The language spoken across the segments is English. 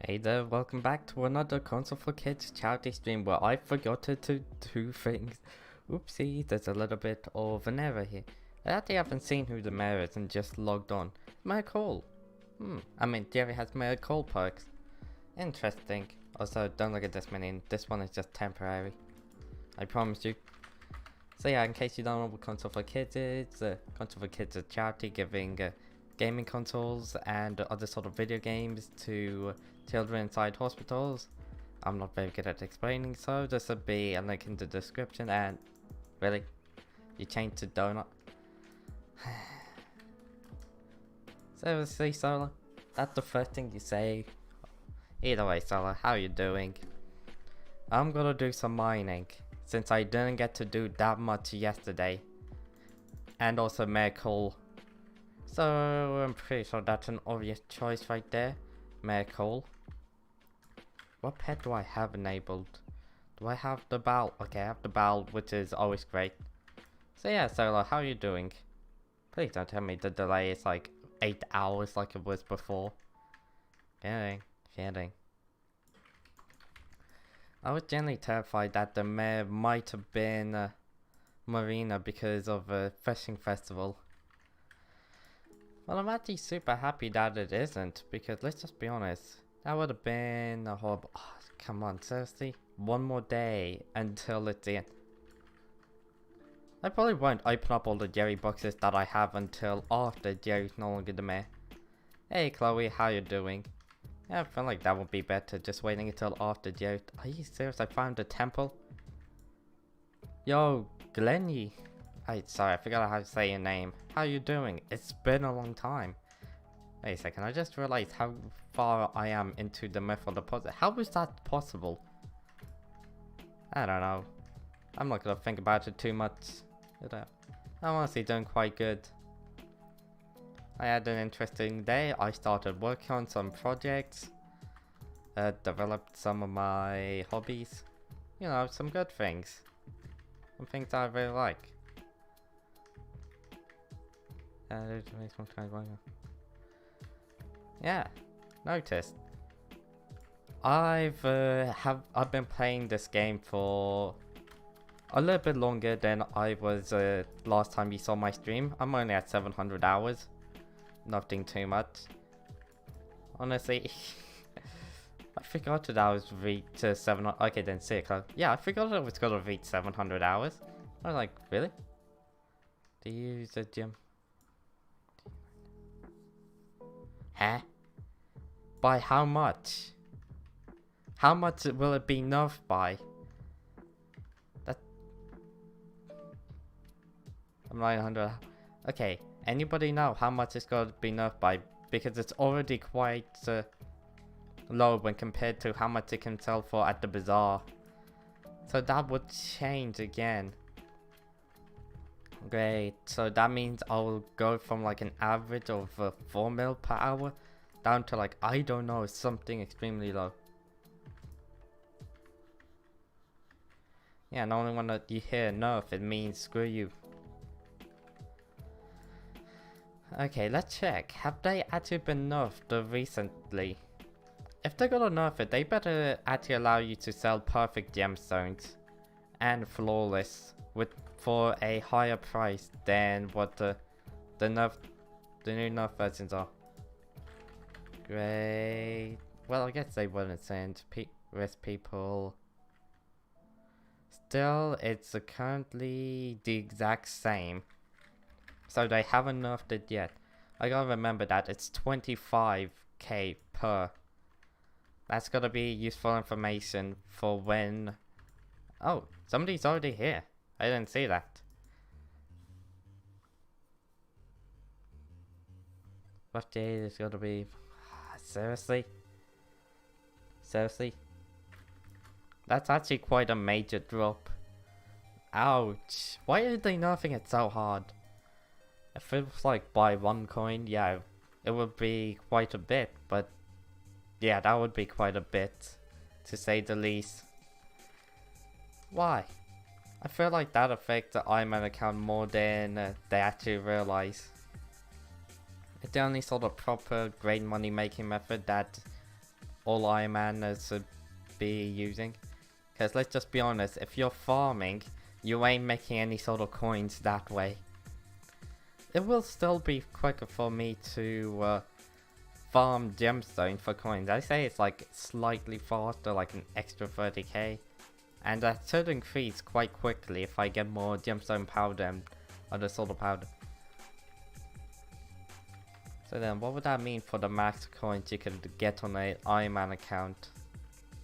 Hey there, welcome back to another Console for Kids charity stream where I forgot to do things. Oopsie, there's a little bit of an error here. I actually haven't seen who the mayor is and just logged on. Mayor Cole. I mean, Jerry has Mayor Cole perks. Interesting. Also, don't look at this mini, this one is just temporary. I promise you. So yeah, in case you don't know what Console for Kids is, Console for Kids is a charity giving gaming consoles and other sort of video games to children inside hospitals. I'm not very good at explaining, so this will be a link in the description. And really, you changed to donut? Seriously, Solar? That's the first thing you say? Either way, Solar, how you doing? I'm gonna do some mining, since I didn't get to do that much yesterday. And also medical. So I'm pretty sure that's an obvious choice right there. Medical. What pet do I have enabled? Do I have the bowl? Okay, I have the bowl, which is always great. So yeah, Solar, how are you doing? Please don't tell me the delay is like 8 hours like it was before. Kidding. I was genuinely terrified that the mayor might have been Marina because of a fishing festival. Well, I'm actually super happy that it isn't, because let's just be honest, that would have been a horrible... Oh, come on, seriously? One more day until it's the end. I probably won't open up all the Jerry boxes that I have until after Jerry's no longer the mayor. Hey Chloe, how you doing? Yeah, I feel like that would be better, just waiting until after Jerry... Are you serious? I found a temple? Yo, Glenny. Sorry, I forgot how to say your name. How you doing? It's been a long time. Wait a second, I just realized how far I am into the myth of the puzzle. How is that possible? I don't know. I'm not gonna think about it too much. I'm honestly doing quite good. I had an interesting day. I started working on some projects. Developed some of my hobbies. You know, some good things. Some things I really like. Yeah, noticed. I've been playing this game for a little bit longer than I was last time you saw my stream. I'm only at 700 hours. Nothing too much. Honestly, I forgot that I was reached 700. Okay, then 6. Yeah, I forgot I was gonna reach 700 hours. I was like, really? Do you use the gym? Huh? By how much? How much will it be nerfed by? I'm 900. Okay, anybody know how much it's going to be nerfed by? Because it's already quite low when compared to how much it can sell for at the bazaar. So that would change again. Great, so that means I'll go from like an average of 4 mil per hour down to like, I don't know, something extremely low. Yeah, and only when you hear nerf, it means screw you. Okay, let's check. Have they actually been nerfed recently? If they're gonna nerf it, they better actually allow you to sell perfect gemstones and flawless for a higher price than what the new nerf versions are. Great. Well, I guess they wouldn't send risk people. Still, it's currently the exact same. So they haven't nerfed it yet. I gotta remember that it's 25k per. That's gotta be useful information for when... Oh, somebody's already here. I didn't see that. What day is gonna be... Seriously? Seriously? That's actually quite a major drop. Ouch. Why are they nerfing it so hard? If it was like buy 1 coin, yeah, it would be quite a bit, but yeah, that would be quite a bit, to say the least. Why? I feel like that affects the Ironman account more than they actually realize. It's the only sort of proper great money making method that all Ironmanners should be using. Because let's just be honest, if you're farming, you ain't making any sort of coins that way. It will still be quicker for me to farm gemstones for coins. I say it's like slightly faster, like an extra 30k. And that should increase quite quickly if I get more gemstone powder and other sort of powder. So then what would that mean for the max coins you could get on an Ironman account?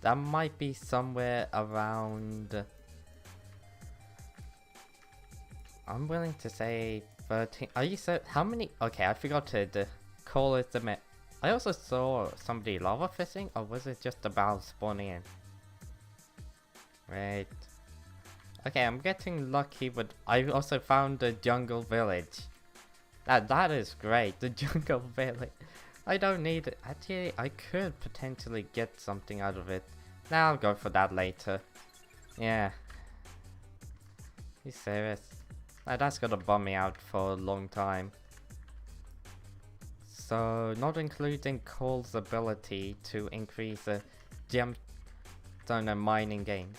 That might be somewhere around... I'm willing to say 13. Are you so... How many... Okay, I forgot to call it the... I also saw somebody lava fishing, or was it just about spawning in? Right. Okay, I'm getting lucky, but I also found the jungle village. That is great, the jungle village. I don't need it. Actually, I could potentially get something out of it. Now I'll go for that later. Yeah. You serious? That's gonna bum me out for a long time. So, not including Cole's ability to increase the gemstone and mining gains.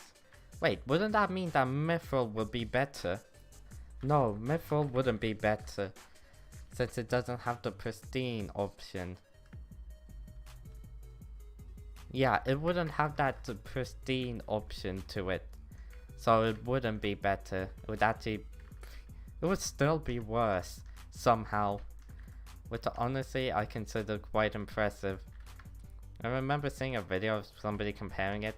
Wait, wouldn't that mean that Mithril would be better? No, Mithril wouldn't be better, since it doesn't have the pristine option. Yeah, it wouldn't have that pristine option to it, so it wouldn't be better. It would actually... It would still be worse, somehow. Which honestly I consider quite impressive. I remember seeing a video of somebody comparing it.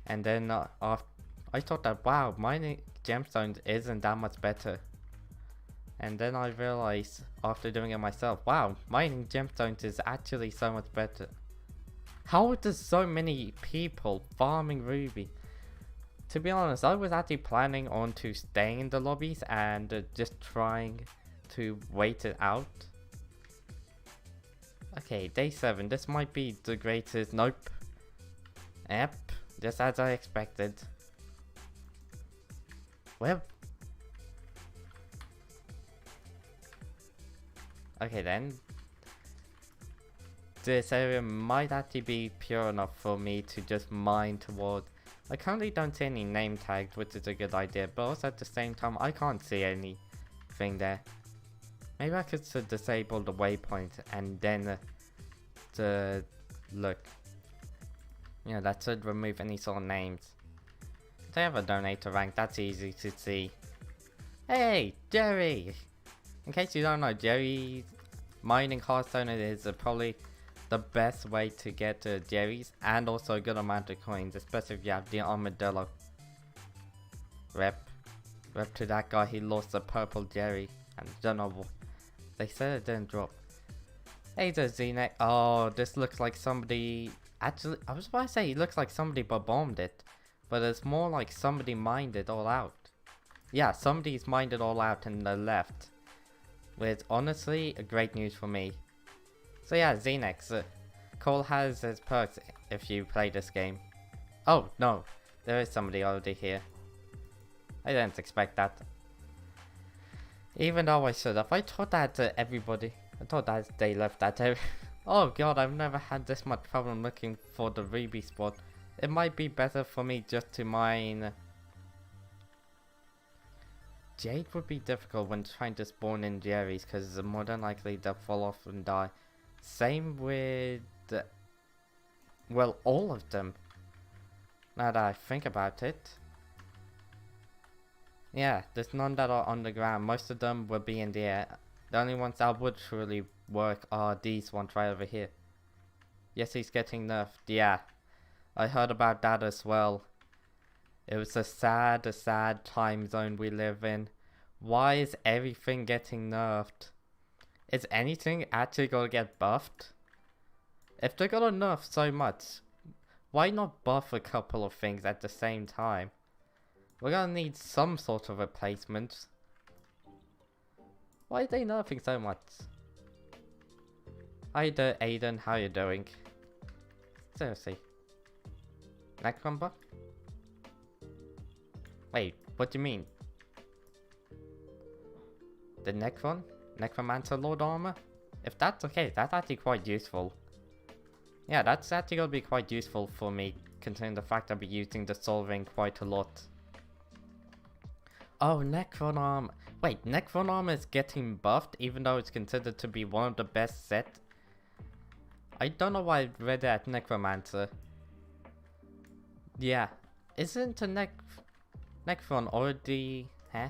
And then I thought that, wow, mining gemstones isn't that much better. And then I realized, after doing it myself, wow, mining gemstones is actually so much better. How are there so many people farming ruby? To be honest, I was actually planning on to staying in the lobbies and just trying to wait it out. Okay, day 7. This might be the greatest. Nope. Yep. Just as I expected. Well. Okay then. This area might actually be pure enough for me to just mine toward. I currently don't see any name tags, which is a good idea, but also at the same time I can't see anything there. Maybe I could disable the waypoint and then look. Yeah, that should remove any sort of names. They have a donator rank, that's easy to see. Hey, Jerry! In case you don't know, Jerry mining Hearthstone is probably the best way to get Jerry's and also a good amount of coins, especially if you have the armadillo. Rep to that guy, he lost the purple Jerry. And don't know what. They said it didn't drop. Hey there, Z-Neck. Oh, this looks like somebody... Actually, I was about to say, it looks like somebody bombed it. But it's more like somebody mined it all out. Yeah, somebody's mined it all out and they left. Which, honestly, great news for me. So yeah, Z-Nex. Cole has his perks if you play this game. Oh, no. There is somebody already here. I didn't expect that. Even though I should have. I thought that everybody... I thought that they left that area. Oh god, I've never had this much problem looking for the ruby spot. It might be better for me just to mine... Jade would be difficult when trying to spawn in Jerry's because more than likely they'll fall off and die. Same with... well, all of them. Now that I think about it. Yeah, there's none that are on the ground. Most of them will be in the air. The only ones that would truly work are these ones right over here. Yes, he's getting nerfed. Yeah, I heard about that as well. It was a sad time zone we live in. Why is everything getting nerfed? Is anything actually gonna get buffed? If they're gonna nerf so much, why not buff a couple of things at the same time? We're gonna need some sort of replacement. Why are they nerfing so much? Hi there, Aiden, how you doing? Seriously. Necron buff? Wait, what do you mean? The Necron? Necromancer Lord Armor? If that's okay, that's actually quite useful. Yeah, that's actually gonna be quite useful for me, considering the fact I'll be using the soul ring quite a lot. Oh, Necron Armor. Wait, Necron Armor is getting buffed even though it's considered to be one of the best set? I don't know why I read that Necromancer. Yeah. Isn't a Necron already... Huh?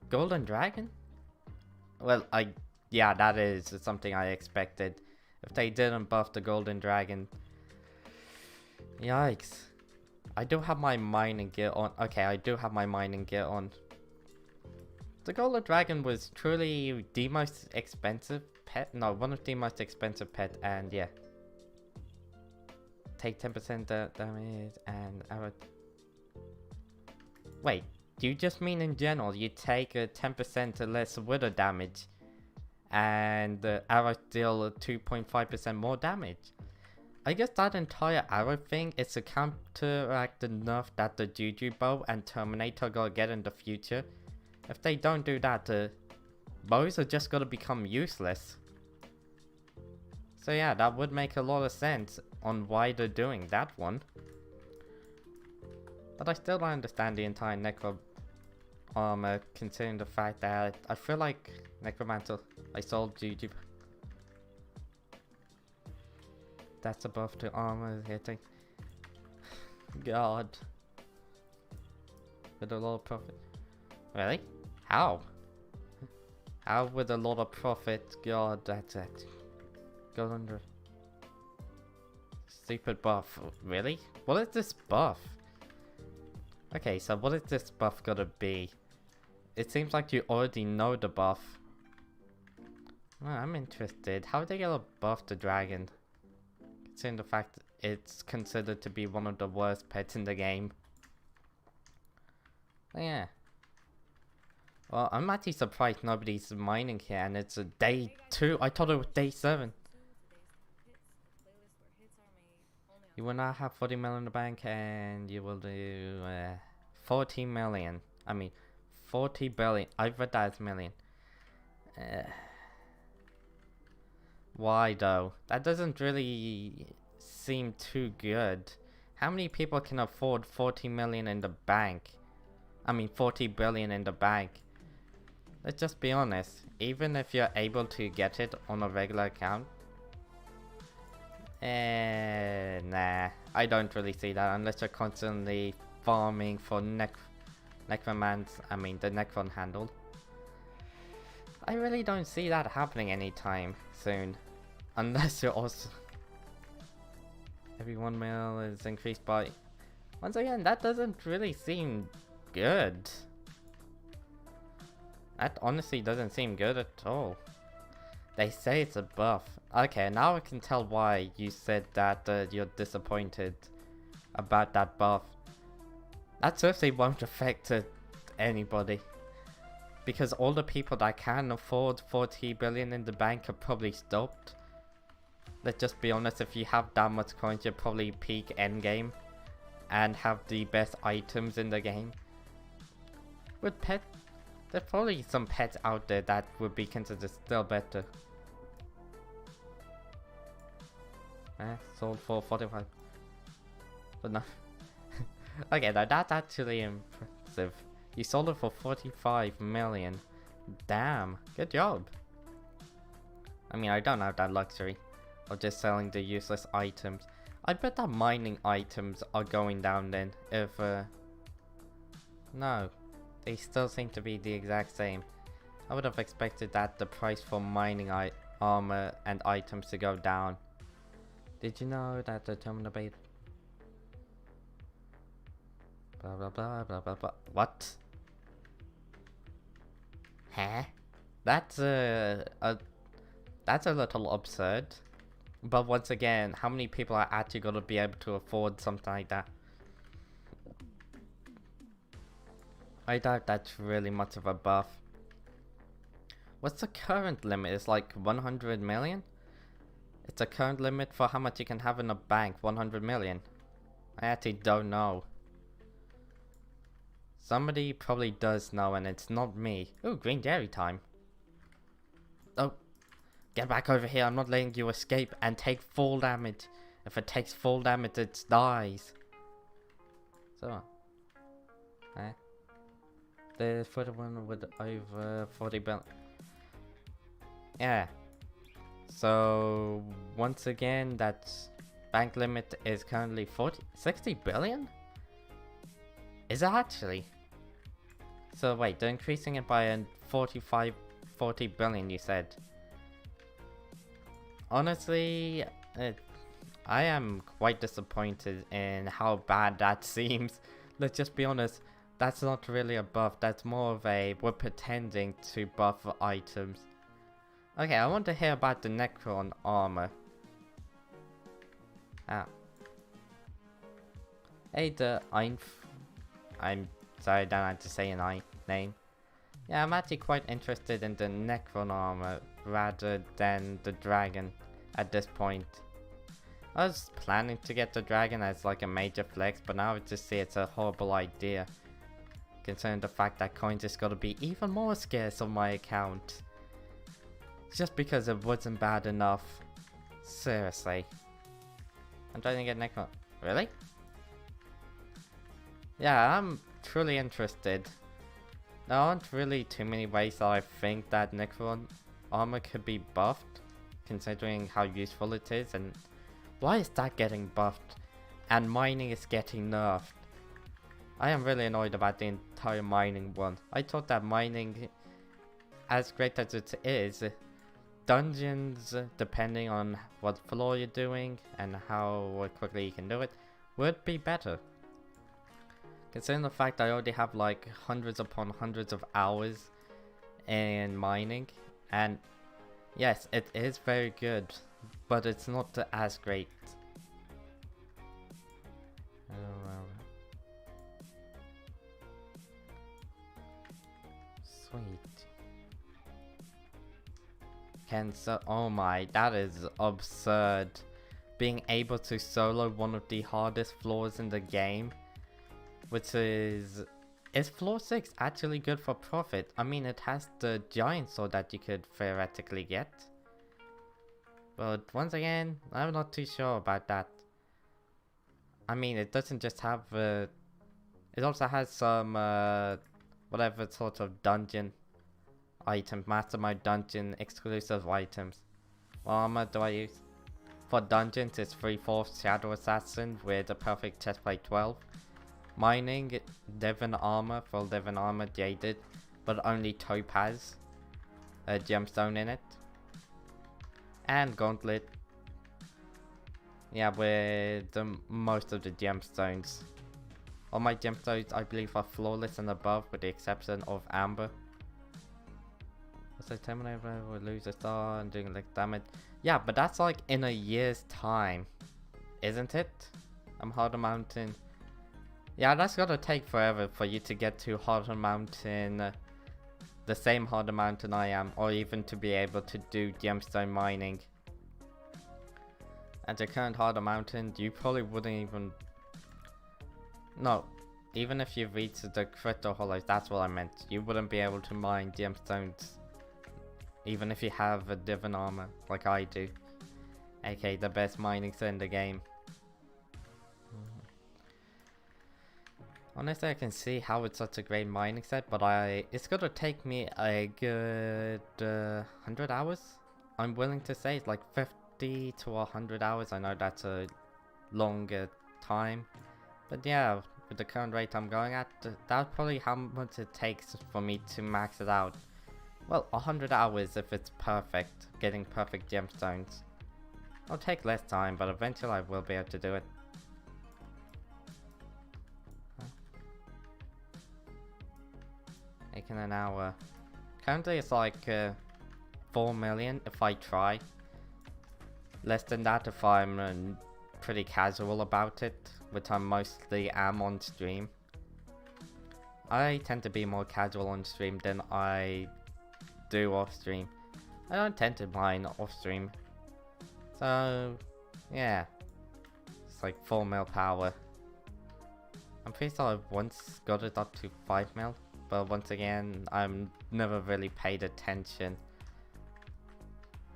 Golden Dragon? Well, yeah, that is something I expected. If they didn't buff the Golden Dragon... Yikes. I do have my mining gear on. Okay, I do have my mining gear on. The Golden Dragon was truly the most expensive pet. No, one of the most expensive pet, and yeah. Take 10% damage and arrow. Wait, do you just mean in general you take 10% less wither damage and the arrow deal 2.5% more damage? I guess that entire arrow thing is to counteract the nerf that the Juju bow and Terminator gonna get in the future. If they don't do that, bows are just gonna become useless. So yeah, that would make a lot of sense on why they're doing that one. But I still don't understand the entire Necro Armor, considering the fact that I feel like Necromancer, I sold Juju. That's above the armor hitting. God. With a lot of profit. Really? How? How with a lot of profit? God, that's it. Go under. Stupid buff. Really? What is this buff? Okay, so what is this buff gonna be? It seems like you already know the buff. Oh, I'm interested. How are they gonna buff the dragon? Considering the fact it's considered to be one of the worst pets in the game. Oh, yeah. Well, I'm actually surprised nobody's mining here and it's a day 2. I thought it was day 7. You will now have 40 million in the bank and you will do 40 million. I mean 40 billion. I read that as million. Why though? That doesn't really seem too good. How many people can afford 40 million in the bank? I mean 40 billion in the bank. Let's just be honest. Even if you're able to get it on a regular account. Nah. I don't really see that unless you're constantly farming for the Necron handle. I really don't see that happening anytime soon. Unless you're also... Every 1 mil is increased by... Once again, that doesn't really seem good. That honestly doesn't seem good at all. They say it's a buff. Okay, now I can tell why you said that you're disappointed about that buff. That seriously won't affect anybody. Because all the people that can afford 40 billion in the bank are probably stopped. Let's just be honest, if you have that much coins, you'll probably peak endgame and have the best items in the game. With pet, there's probably some pets out there that would be considered still better. Sold for 45. But no. Okay, now that's actually impressive. You sold it for 45 million. Damn, good job. I mean, I don't have that luxury of just selling the useless items. I bet that mining items are going down then. If, no. They still seem to be the exact same. I would have expected that the price for mining armor and items to go down. Did you know that the terminal bait... Blah blah blah blah blah blah. What? Huh? That's a little absurd. But once again, how many people are actually gonna be able to afford something like that? I doubt that's really much of a buff. What's the current limit? It's like 100 million? It's a current limit for how much you can have in a bank, 100 million. I actually don't know. Somebody probably does know and it's not me. Ooh, green dairy time. Oh. Get back over here. I'm not letting you escape and take full damage. If it takes full damage, it dies. So, the further one with over 40 billion. Yeah. So, once again, that bank limit is currently 60 billion? Is it actually? So wait, they're increasing it by a 40 billion, you said. Honestly, I am quite disappointed in how bad that seems. Let's just be honest, that's not really a buff, that's more of a, we're pretending to buff items. Okay, I want to hear about the Necron Armor. Ah. Hey, I'm sorry, I don't have to say a name. Yeah, I'm actually quite interested in the Necron Armor rather than the dragon at this point. I was planning to get the dragon as like a major flex, but now I just see it's a horrible idea. Considering the fact that coins is gonna be even more scarce on my account. Just because it wasn't bad enough. Seriously. I'm trying to get Necron. Really? Yeah, I'm truly interested. There aren't really too many ways that I think that Necron Armor could be buffed, considering how useful it is, and why is that getting buffed and mining is getting nerfed? I am really annoyed about the entire mining one. I thought that mining, as great as it is, dungeons, depending on what floor you're doing and how quickly you can do it, would be better. Considering the fact I already have like hundreds upon hundreds of hours in mining, and yes, it is very good, but it's not as great. Sweet. Oh my, that is absurd. Being able to solo one of the hardest floors in the game, which is floor 6 actually good for profit? I mean, it has the giant sword that you could theoretically get. But once again, I'm not too sure about that. I mean, it doesn't just have it also has some whatever sort of dungeon item, mastermind dungeon exclusive items. What armor do I use? For dungeons, it's 3/4 Shadow Assassin with a perfect chestplate 12. Mining, divan armor, full divan armor, jaded, but only Topaz, a gemstone in it. And gauntlet. Yeah, with most of the gemstones. All my gemstones, I believe, are flawless and above, with the exception of amber. What's the terminator will lose a star and doing like damage? Yeah, but that's like in a year's time, isn't it? I'm Harder Mountain. Yeah, that's gonna take forever for you to get to Harder Mountain, the same Harder Mountain I am, or even to be able to do gemstone mining. At the current Harder Mountain, you probably wouldn't even... No, even if you reach the crystal hollows, that's what I meant. You wouldn't be able to mine gemstones, even if you have a divan armor, like I do. aka the best mining set in the game. Honestly, I can see how it's such a great mining set, but it's gonna take me a good 100 hours. I'm willing to say it's like 50 to 100 hours. I know that's a longer time, but yeah, with the current rate I'm going at, that's probably how much it takes for me to max it out. Well, 100 hours if it's perfect, getting perfect gemstones. It'll take less time, but eventually I will be able to do it. Taking an hour. Currently it's like 4 million if I try. Less than that if I'm pretty casual about it, which I mostly am on stream. I tend to be more casual on stream than I do off stream. I don't tend to mine off stream. So, yeah. It's like 4 mil power. I'm pretty sure I once got it up to 5 mil. But once again, I'm never really paid attention.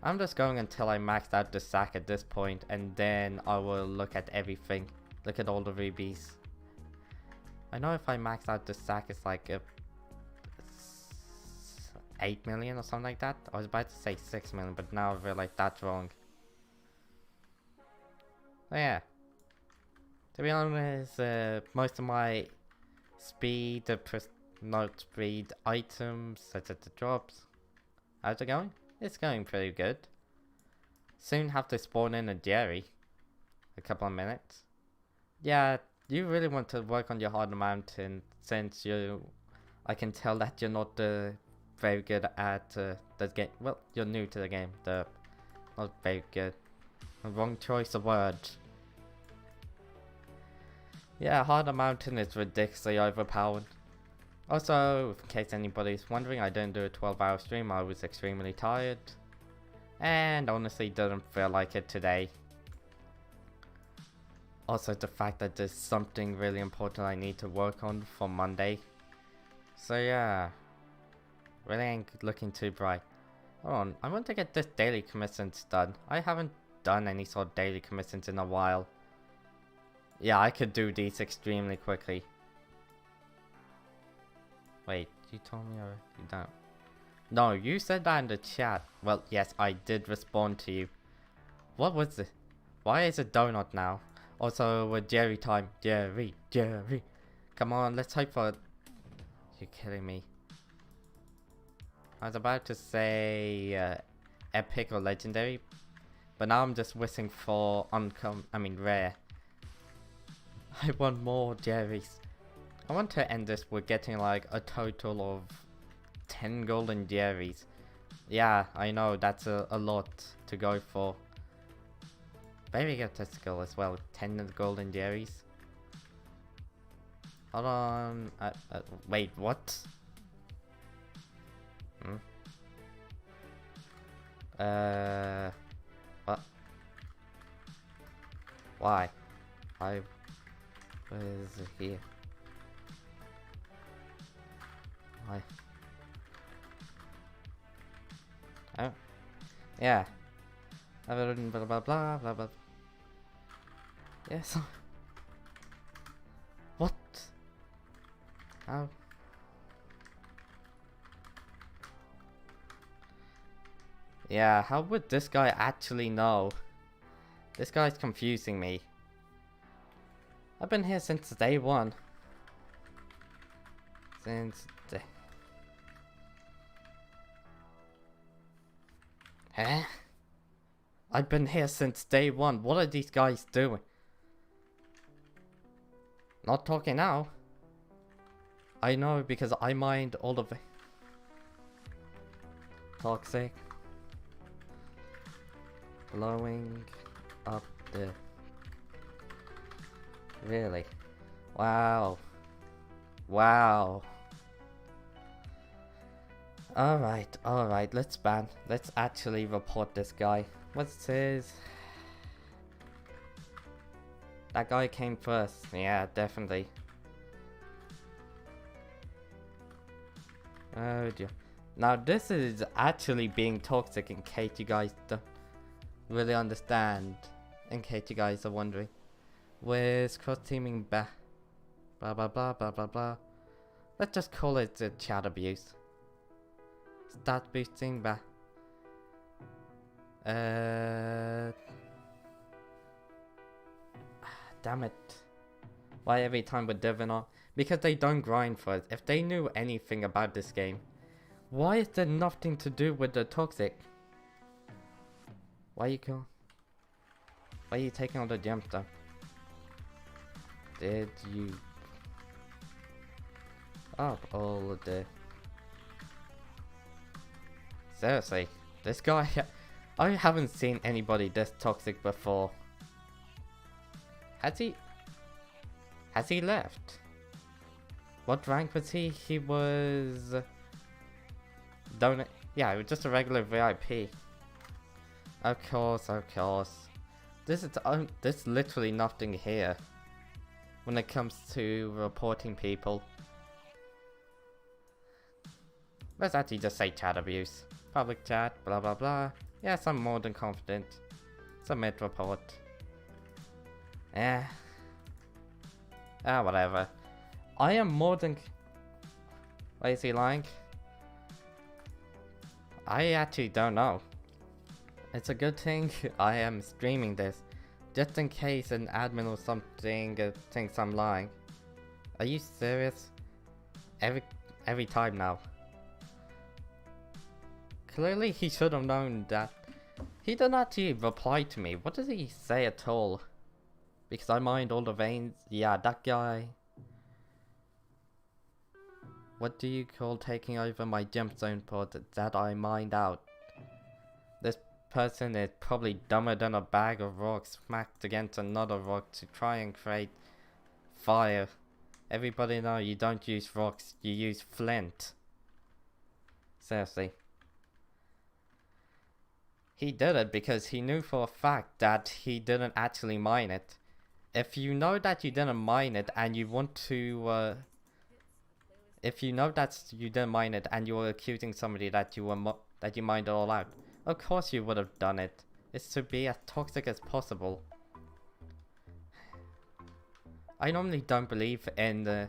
I'm just going until I maxed out the sack at this point, and then I will look at everything. Look at all the rubies. I know if I max out the sack, it's like a 8 million or something like that. I was about to say 6 million, but now I realize that's wrong. So yeah. To be honest, most of my speed, not speed items, such as the drops. How's it going? It's going pretty good. Soon have to spawn in a Jerry. A couple of minutes. Yeah, you really want to work on your harder mountain since I can tell that you're not very good at the game. Well, you're new to the game. Not very good. Wrong choice of word. Yeah, harder mountain is ridiculously overpowered. Also, in case anybody's wondering, I didn't do a 12-hour stream. I was extremely tired. And honestly didn't feel like it today. Also, the fact that there's something really important I need to work on for Monday. So yeah. Really ain't looking too bright. Hold on, I want to get this daily commissions done. I haven't done any sort of daily commissions in a while. Yeah, I could do these extremely quickly. Wait, you told me or you don't? No, you said that in the chat. Well, yes, I did respond to you. What was it? Why is it donut now? Also, with Jerry time. Jerry. Come on, let's hope for... You're killing me. I was about to say epic or legendary, but now I'm just wishing for rare. I want more Jerrys. I want to end this with getting like a total of 10 golden Jerrys. Yeah, I know that's a lot to go for. Very egotistical as well, 10 golden Jerrys. Hold on, wait, what? What? Why? I was here. Why? Oh, yeah. Blah blah blah blah blah blah. Yes. What? How? Yeah, how would this guy actually know? This guy's confusing me. I've been here since day one. Huh? I've been here since day one. What are these guys doing? Not talking now. I know because I mined all of it. Toxic. Blowing up the... Really? Wow. Wow. Alright, let's ban. Let's actually report this guy. What's his... That guy came first. Yeah, definitely. Oh dear. Now this is actually being toxic in case you guys don't really understand. In case you guys are wondering. Where's cross-teaming blah blah blah blah blah blah. Let's just call it chat abuse. Start boosting blah. Damn it. Why every time with divan on? Because they don't grind for it. If they knew anything about this game, why is there nothing to do with the toxic? Why are you taking all the gemstones? Did you up all of the... Seriously, this guy... I haven't seen anybody this toxic before. Has he left? What rank was he? He was... Yeah, he was just a regular VIP. Of course. There's literally nothing here when it comes to reporting people. Let's actually just say chat abuse. Public chat, blah blah blah. Yes, I'm more than confident. Submit report. Eh. Ah, whatever. I am more than... Why is he lying? I actually don't know. It's a good thing I am streaming this, just in case an admin or something thinks I'm lying. Are you serious? Every time now. Clearly he should have known that. He did not actually reply to me. What does he say at all? Because I mined all the veins. Yeah, that guy. What do you call taking over my gemstone pod that I mined out? This person is probably dumber than a bag of rocks smacked against another rock to try and create fire. Everybody know you don't use rocks, you use flint. Seriously. He did it because he knew for a fact that he didn't actually mine it. If you know that you didn't mine it and you want to, if you know that you didn't mine it and you were accusing somebody that you mined it all out, of course you would have done it. It's to be as toxic as possible. I normally don't believe in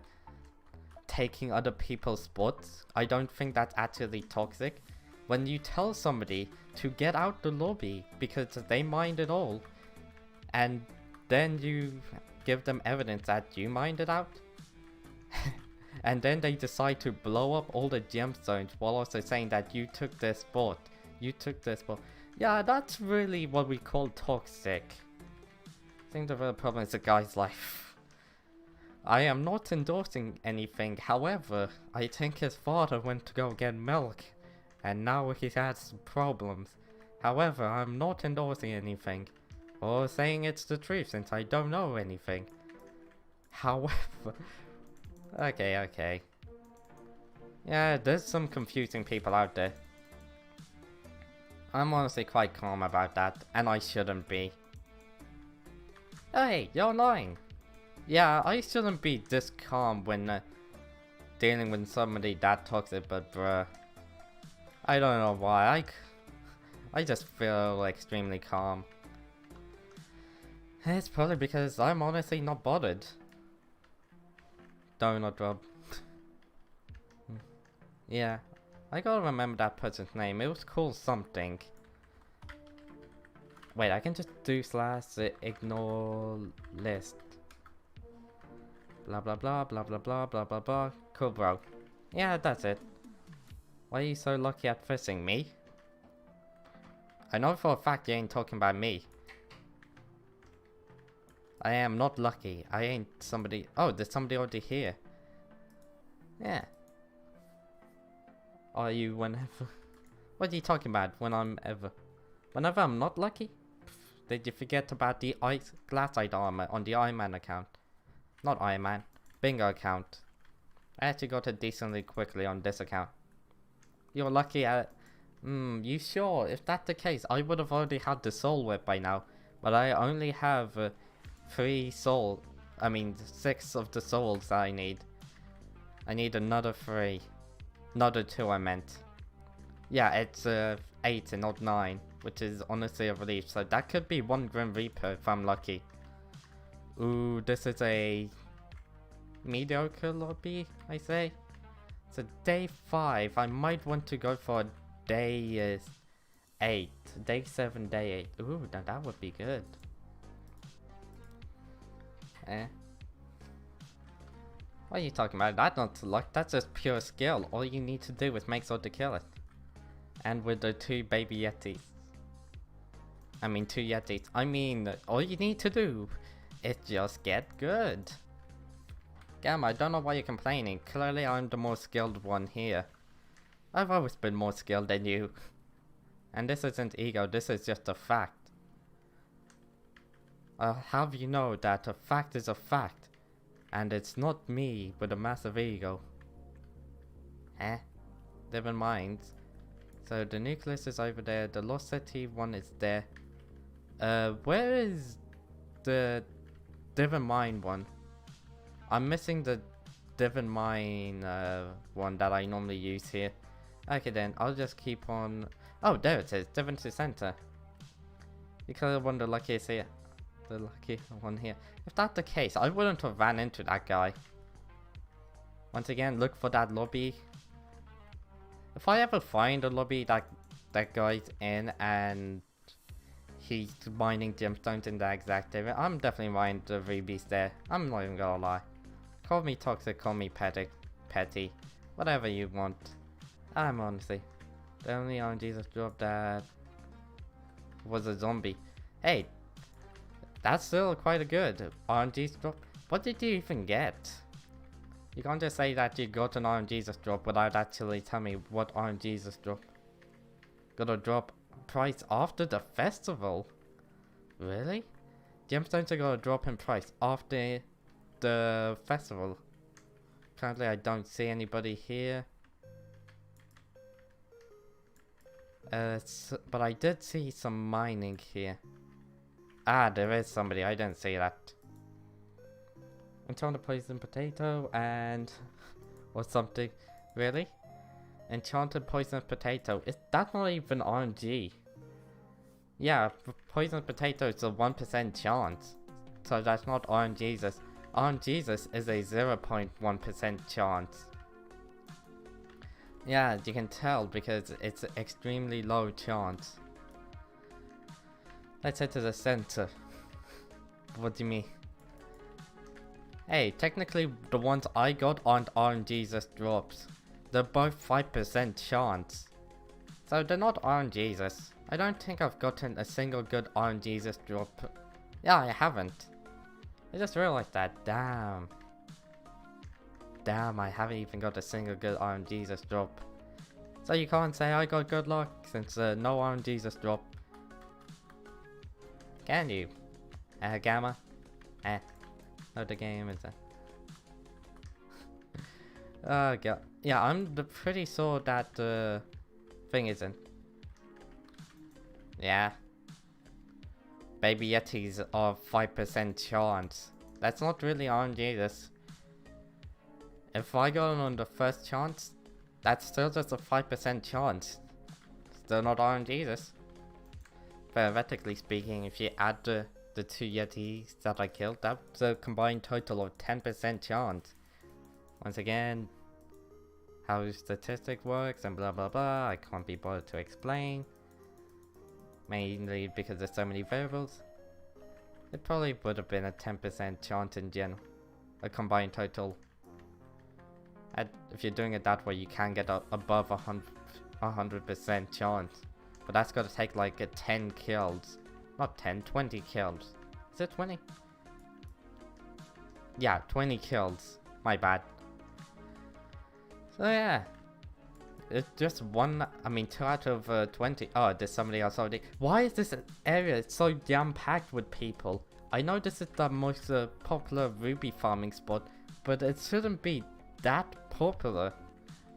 taking other people's spots. I don't think that's actually toxic. When you tell somebody to get out the lobby because they mined it all, and then you give them evidence that you mined it out, and then they decide to blow up all the gemstones while also saying that you took their spot. You took their spot. Yeah, that's really what we call toxic. I think the real problem is the guy's life. I am not endorsing anything, however, I think his father went to go get milk, and now he has problems. However, I'm not endorsing anything, or saying it's the truth since I don't know anything. However... Okay. Yeah, there's some confusing people out there. I'm honestly quite calm about that, and I shouldn't be. Hey, you're lying! Yeah, I shouldn't be this calm when dealing with somebody that toxic, but bruh. I don't know why, I just feel extremely calm. It's probably because I'm honestly not bothered. Donut Rob. Yeah, I gotta remember that person's name. It was called something. Wait, I can just do / ignore list. Blah blah blah blah blah blah blah blah blah. Cool, bro. Yeah, that's it. Why are you so lucky at fishing me? I know for a fact you ain't talking about me. I am not lucky. I ain't somebody... Oh, there's somebody already here. Yeah. Are you whenever... What are you talking about? Whenever I'm not lucky? Pff, did you forget about the glassite armor on the Ironman account? Not Ironman. Bingo account. I actually got it decently quickly on this account. You're lucky at... you sure? If that's the case, I would have already had the soul whip by now. But I only have... 6 of the souls that I need. I need another 3. Another 2 I meant. Yeah, it's 8 and not 9, which is honestly a relief. So that could be 1 Grim Reaper if I'm lucky. Ooh, this is a mediocre lobby, I say. It's a day 5. I might want to go for a day 8. Day 7, day 8. Ooh, now that would be good. What are you talking about? That's not luck, that's just pure skill. All you need to do is make sure to kill it. And with the 2 baby yetis. 2 yetis. All you need to do is just get good. Gamma, I don't know why you're complaining. Clearly I'm the more skilled one here. I've always been more skilled than you. And this isn't ego, this is just a fact. I'll have you know that a fact is a fact, and it's not me with a massive ego. Never mind. So the nucleus is over there, the Lost City one is there. Where is the Divan Mine one? I'm missing the Divan Mine one that I normally use here. Okay then, I'll just keep on... Oh, there it is, divan to center. You could have won the luckiest here. The lucky one here. If that's the case, I wouldn't have ran into that guy. Once again, look for that lobby. If I ever find a lobby that guy's in and he's mining gemstones in that exact area, I'm definitely mining the rubies there. I'm not even gonna lie. Call me toxic, call me petty, whatever you want. I'm honestly the only RNGs I've dropped that was a zombie. Hey, that's still quite a good RNGs drop. What did you even get? You can't just say that you got an RNGs drop without actually telling me what RNGs drop. Got a drop price after the festival? Really? Gemstones are gonna drop in price after the festival. Currently I don't see anybody here. But I did see some mining here. Ah, there is somebody. I didn't see that. Enchanted poison potato and... or something. Really? Enchanted poison potato. Is that not even RNG? Yeah, poison potato is a 1% chance. So that's not RNGesus. RNGesus is a 0.1% chance. Yeah, you can tell because it's an extremely low chance. Let's head to the center. What do you mean? Hey, technically the ones I got aren't RNGesus drops. They're both 5% chance. So they're not RNGesus. I don't think I've gotten a single good RNGesus drop. Yeah, I haven't. I just realized that. Damn. Damn, I haven't even got a single good RNGesus drop. So you can't say I got good luck since no RNGesus drop. Can you? Gamma? No, the game is God. Yeah, I'm pretty sure that the thing isn't. Yeah. Baby Yetis are 5% chance. That's not really RNGesus. If I got on the first chance, that's still just a 5% chance. Still not RNGesus. Theoretically speaking, if you add the two Yetis that I killed, that's a combined total of 10% chance. Once again, how statistic works and blah blah blah, I can't be bothered to explain. Mainly because there's so many variables. It probably would have been a 10% chance in general. A combined total. If you're doing it that way, you can get above 100% chance. But that's gotta take like a 10 kills. Not 10, 20 kills. Is it 20? Yeah, 20 kills. My bad. So yeah. It's just 2 out of 20. Oh, there's somebody else already. Why is this area so jam-packed with people? I know this is the most popular ruby farming spot, but it shouldn't be that popular.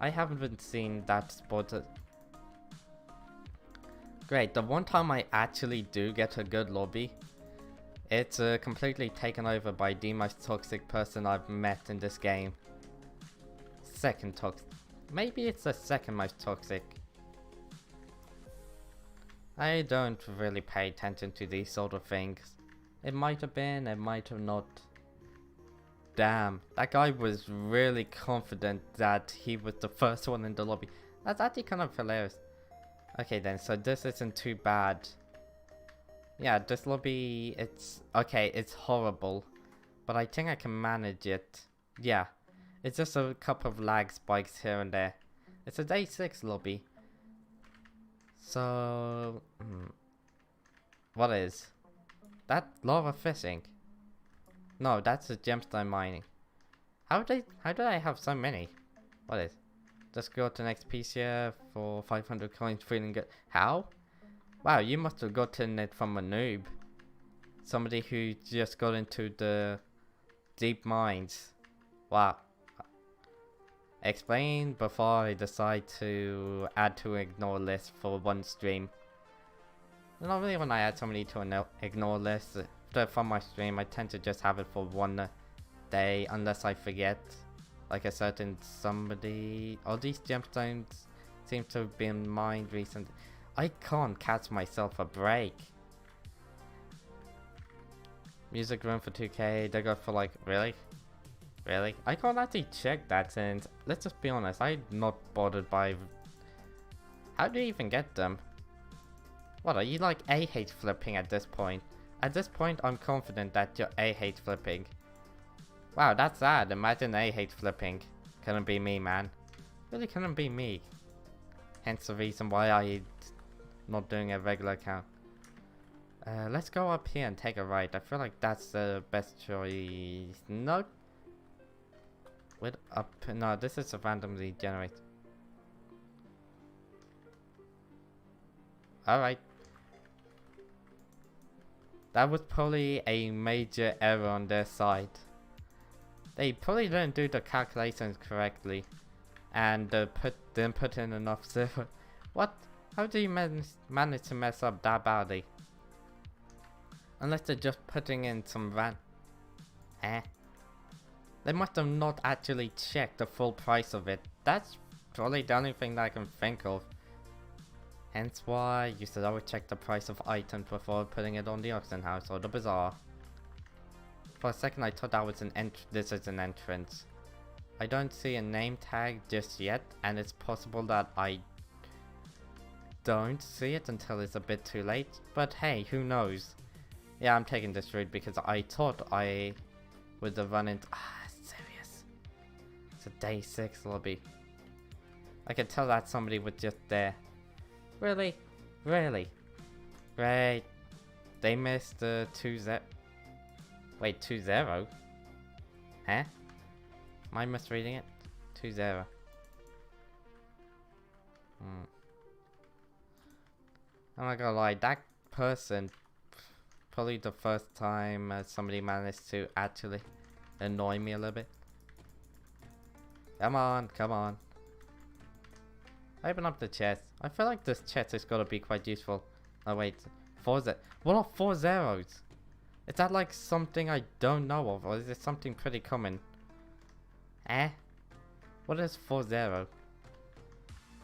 I haven't seen that spot. Great, the one time I actually do get a good lobby, it's completely taken over by the most toxic person I've met in this game. Second toxic. Maybe it's the second most toxic. I don't really pay attention to these sort of things. It might have been, it might have not. Damn, that guy was really confident that he was the first one in the lobby. That's actually kind of hilarious. Okay then, so this isn't too bad. Yeah, this lobby, it's... okay, it's horrible. But I think I can manage it. Yeah. It's just a couple of lag spikes here and there. It's a day 6 lobby. So... what is? That lava fishing? No, that's a gemstone mining. How did I have so many? What is? Just go to the next piece here for 500 coins feeling good. How? Wow, you must have gotten it from a noob. Somebody who just got into the deep mines. Wow. Explain before I decide to add to ignore list for one stream. Not really when I add somebody to an ignore list. From my stream, I tend to just have it for one day unless I forget. Like a certain somebody. All these gemstones seems to have been mined recently. I can't catch myself a break. Music room for 2k, they go for like, really? Really? I can't actually check that, and let's just be honest, I'm not bothered by... How do you even get them? What, are you like AH flipping at this point? At this point, I'm confident that you're AH flipping. Wow, that's sad. Imagine AH flipping. Couldn't be me, man. Really couldn't be me. Hence the reason why I'm not doing a regular account. Let's go up here and take a right. I feel like that's the best choice. No. Wait, up. No, this is a randomly generated. Alright. That was probably a major error on their side. They probably didn't do the calculations correctly. And didn't put in enough zero. What? How do you manage to mess up that badly? Unless they're just putting in some They must have not actually checked the full price of it. That's probably the only thing that I can think of. Hence why you should always check the price of items before putting it on the auction house or the bazaar. For a second I thought that was this is an entrance. I don't see a name tag just yet, and it's possible that I don't see it until it's a bit too late. But hey, who knows? Yeah, I'm taking this route because I thought I would have run into... serious. It's a day 6 lobby. I could tell that somebody was just there. Really? Really? Great. They missed the 2-0. Wait, 2-0? Huh? Am I misreading it? 2-0. I'm not gonna lie, that person, probably the first time somebody managed to actually annoy me a little bit. Come on, come on. Open up the chest. I feel like this chest is gonna be quite useful. Oh wait, 4-0. What are 4 zeros? Is that like something I don't know of, or is it something pretty common? What is 4-0?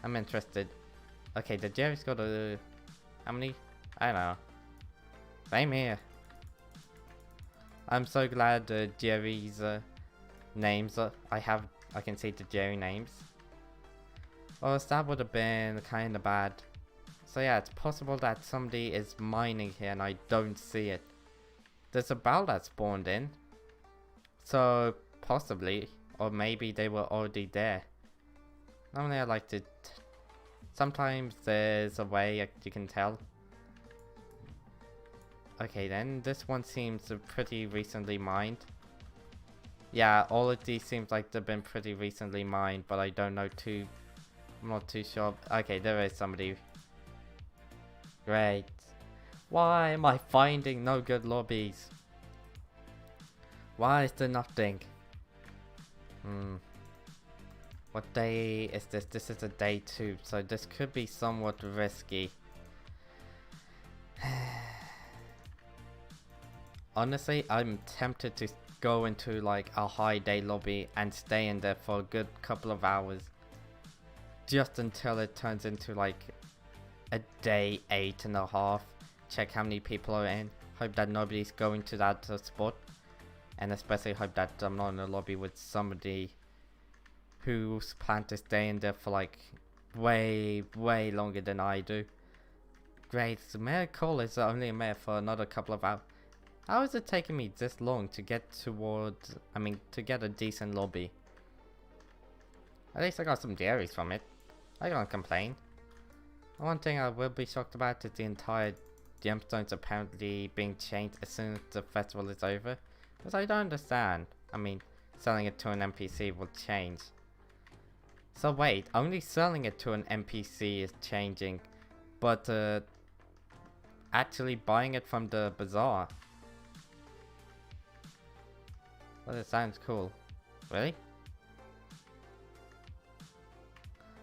I'm interested. Okay, the Jerry's got a... How many? I don't know. Same here. I'm so glad Jerry's names I can see the Jerry names. Or else that would have been kind of bad. So yeah, it's possible that somebody is mining here and I don't see it. There's a bell that spawned in. So possibly, or maybe they were already there. Normally I like to... Sometimes there's a way you can tell. Okay then, this one seems pretty recently mined. Yeah, all of these seems like they've been pretty recently mined, but I don't know too... I'm not too sure. Okay, there is somebody. Great. Why am I finding no good lobbies? Why is there nothing? What day is this? This is a day 2, so this could be somewhat risky. Honestly, I'm tempted to go into like a high day lobby and stay in there for a good couple of hours. Just until it turns into like a day 8.5. Check how many people are in. Hope that nobody's going to that spot. And especially hope that I'm not in a lobby with somebody who's planned to stay in there for like way longer than I do. Great, the mayor call is only a mayor for another couple of hours. How is it taking me this long to get towards, to get a decent lobby? At least I got some dairies from it. I can't complain. One thing I will be shocked about is the entire gemstones apparently being changed as soon as the festival is over. Because I don't understand. Selling it to an NPC will change. So wait, only selling it to an NPC is changing. But actually buying it from the bazaar. Well, it sounds cool. Really?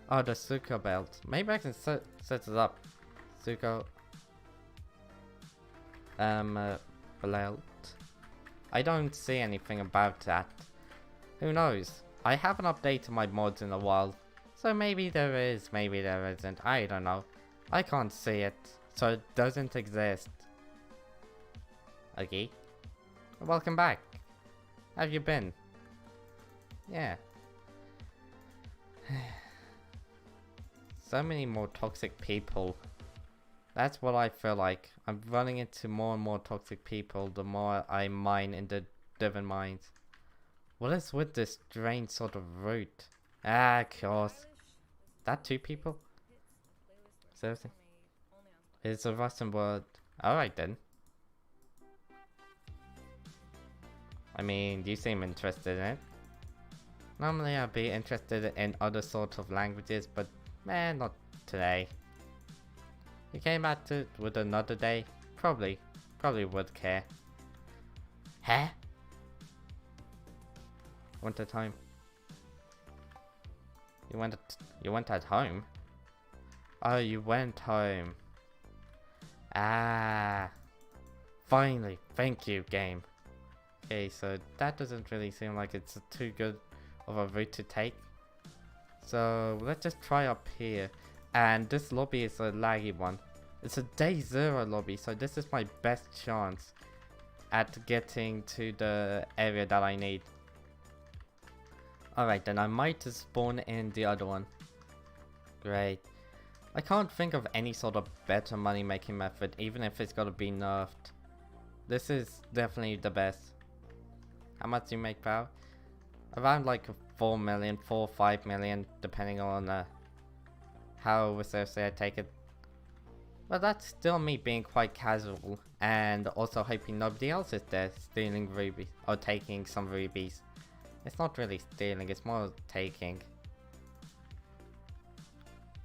Oh, the Suko belt. Maybe I can set it up. Suko. Belt. I don't see anything about that. Who knows? I haven't updated my mods in a while. So maybe there is, maybe there isn't. I don't know. I can't see it, so it doesn't exist. Okay. Welcome back. How have you been? Yeah. So many more toxic people. That's what I feel like. I'm running into more and more toxic people the more I mine in the divan mines. What is with this strange sort of route? Ah, of course. That two people? Seriously? It's a Russian word. Alright then. I mean, you seem interested in it. Normally I'd be interested in other sorts of languages, but man, not today. You came back to it with another day? Probably would care. Huh? Went at home. You went at home? Oh, you went home. Ah. Finally, thank you, game. Okay, so that doesn't really seem like it's too good of a route to take. So let's just try up here. And this lobby is a laggy one. It's a day 0 lobby, so this is my best chance at getting to the area that I need. Alright, then I might just spawn in the other one. Great. I can't think of any sort of better money making method, even if it's gotta be nerfed. This is definitely the best. How much do you make per hour? Around like 4 million, 4 or 5 million, depending on how seriously I take it. But that's still me being quite casual, and also hoping nobody else is there stealing rubies, or taking some rubies. It's not really stealing, it's more taking.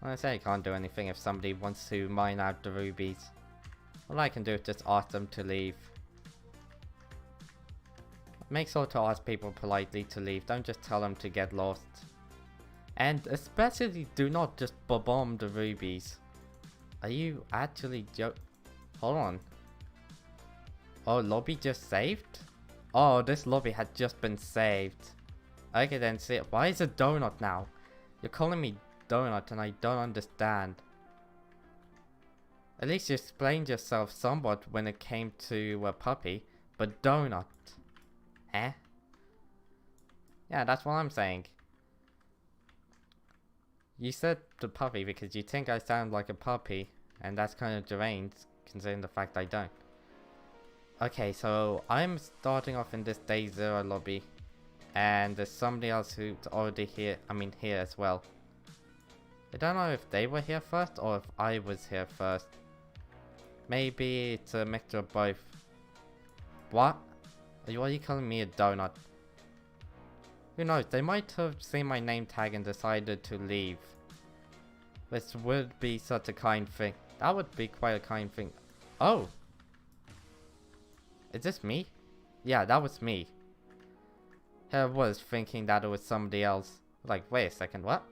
Well, I say I can't do anything if somebody wants to mine out the rubies. All I can do is just ask them to leave. Make sure to ask people politely to leave, don't just tell them to get lost. And especially do not just bomb the rubies. Are you actually hold on. Oh, lobby just saved? Oh, this lobby had just been saved. Okay then, see, why is it donut now? You're calling me donut and I don't understand. At least you explained yourself somewhat when it came to a puppy, but donut. Huh? Yeah, that's what I'm saying. You said the puppy because you think I sound like a puppy, and that's kind of deranged, considering the fact I don't. Okay, so I'm starting off in this day 0 lobby, and there's somebody else who's already here, here as well. I don't know if they were here first, or if I was here first. Maybe it's a mixture of both. What? Why are you calling me a donut? Who knows, they might have seen my name tag and decided to leave. This would be such a kind thing. That would be quite a kind thing. Oh! Is this me? Yeah, that was me. I was thinking that it was somebody else. Like, wait a second, what?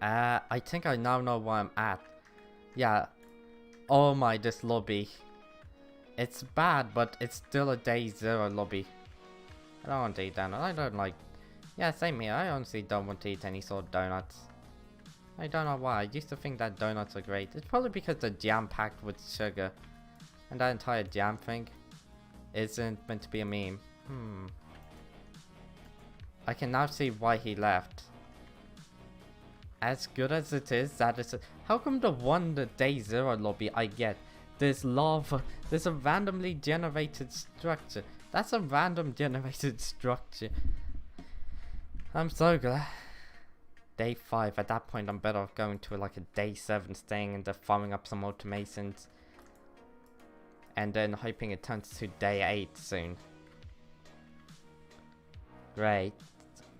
I think I now know where I'm at. Yeah. Oh my, this lobby. It's bad, but it's still a day 0 lobby. I don't want to eat donuts. I don't like... Yeah, same here. I honestly don't want to eat any sort of donuts. I don't know why. I used to think that donuts are great. It's probably because they're jam-packed with sugar. And that entire jam thing isn't meant to be a meme. I can now see why he left. As good as it is, that is... How come the day 0 lobby I get? There's lava. There's a randomly generated structure. That's a random generated structure. I'm so glad. Day 5. At that point, I'm better off going to like a day 7, staying and farming up some automations. And then hoping it turns to day 8 soon. Great.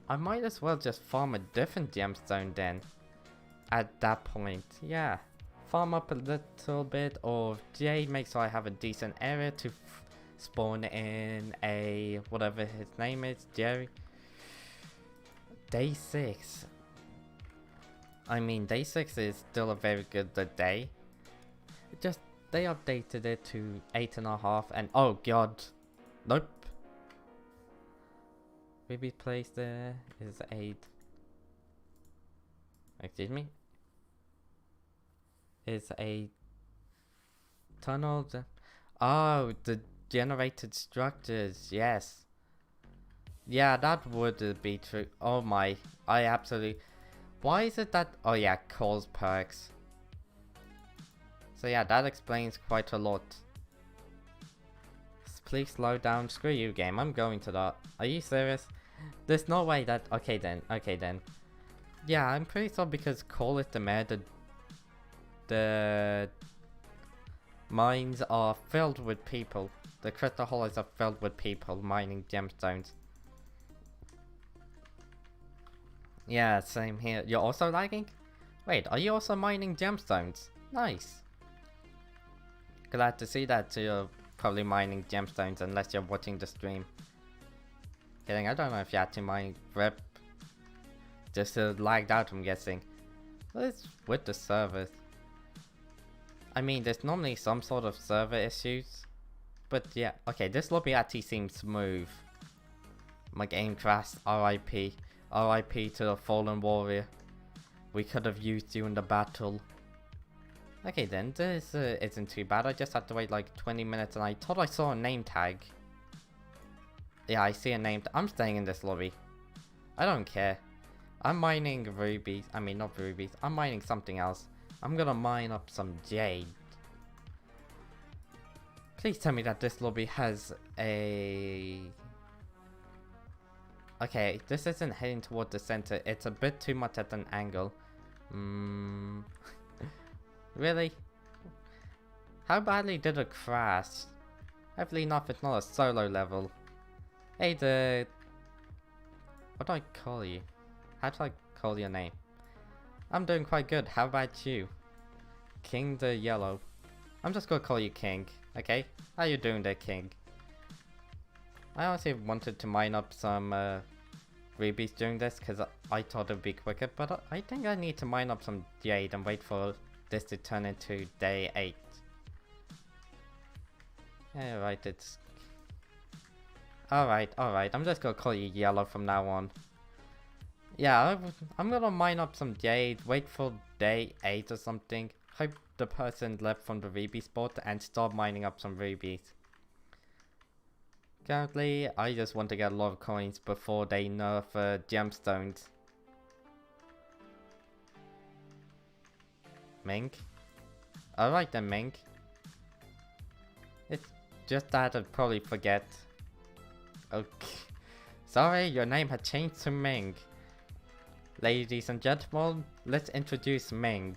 I might as well just farm a different gemstone then. At that point, yeah. Farm up a little bit of J, make sure I have a decent area to spawn in a whatever his name is, Jerry. Day 6. Day 6 is still a very good day. Just they updated it to 8.5 and oh god. Nope. Ruby place there is 8. Excuse me? Is a tunnel. Oh, the generated structures. Yes. Yeah, that would be true. Oh my. I absolutely. Why is it that. Oh yeah, calls perks. So yeah, that explains quite a lot. Please slow down. Screw you, game. I'm going to that. Are you serious? There's no way that. Okay then. Okay then. Yeah, I'm pretty sure because Call it the Mayor, the mines are filled with people. The crystal hollows are filled with people mining gemstones. Yeah, same here. You're also lagging? Wait, are you also mining gemstones? Nice. Glad to see that you're probably mining gemstones unless you're watching the stream. Kidding, I don't know if you had to mine rep. Just lagged out, I'm guessing. What is with the servers? I mean, there's normally some sort of server issues. But yeah, okay, this lobby actually seems smooth. My game crashed, RIP. RIP to the fallen warrior. We could have used you in the battle. Okay then, this isn't too bad. I just had to wait like 20 minutes and I thought I saw a name tag. Yeah, I see a name. I'm staying in this lobby. I don't care. I'm mining rubies. I mean, not rubies. I'm mining something else. I'm gonna mine up some jade. Please tell me that this lobby has a... Okay, this isn't heading toward the center. It's a bit too much at an angle. Really? How badly did it crash? Hopefully enough it's not a solo level. Hey, what do I call you? How do I call your name? I'm doing quite good. How about you? King the Yellow. I'm just gonna call you King, okay? How you doing there, King? I honestly wanted to mine up some rubies during this because I thought it would be quicker, but I think I need to mine up some jade and wait for this to turn into day 8. Yeah, right, it's... Alright, I'm just gonna call you Yellow from now on. Yeah, I'm gonna mine up some jade, wait for day 8 or something. Hope the person left from the ruby spot and start mining up some rubies. Currently, I just want to get a lot of coins before they nerf gemstones. Mink? Alright then, Mink. It's just that I'd probably forget. Okay. Sorry, your name had changed to Ming. Ladies and gentlemen, let's introduce Ming.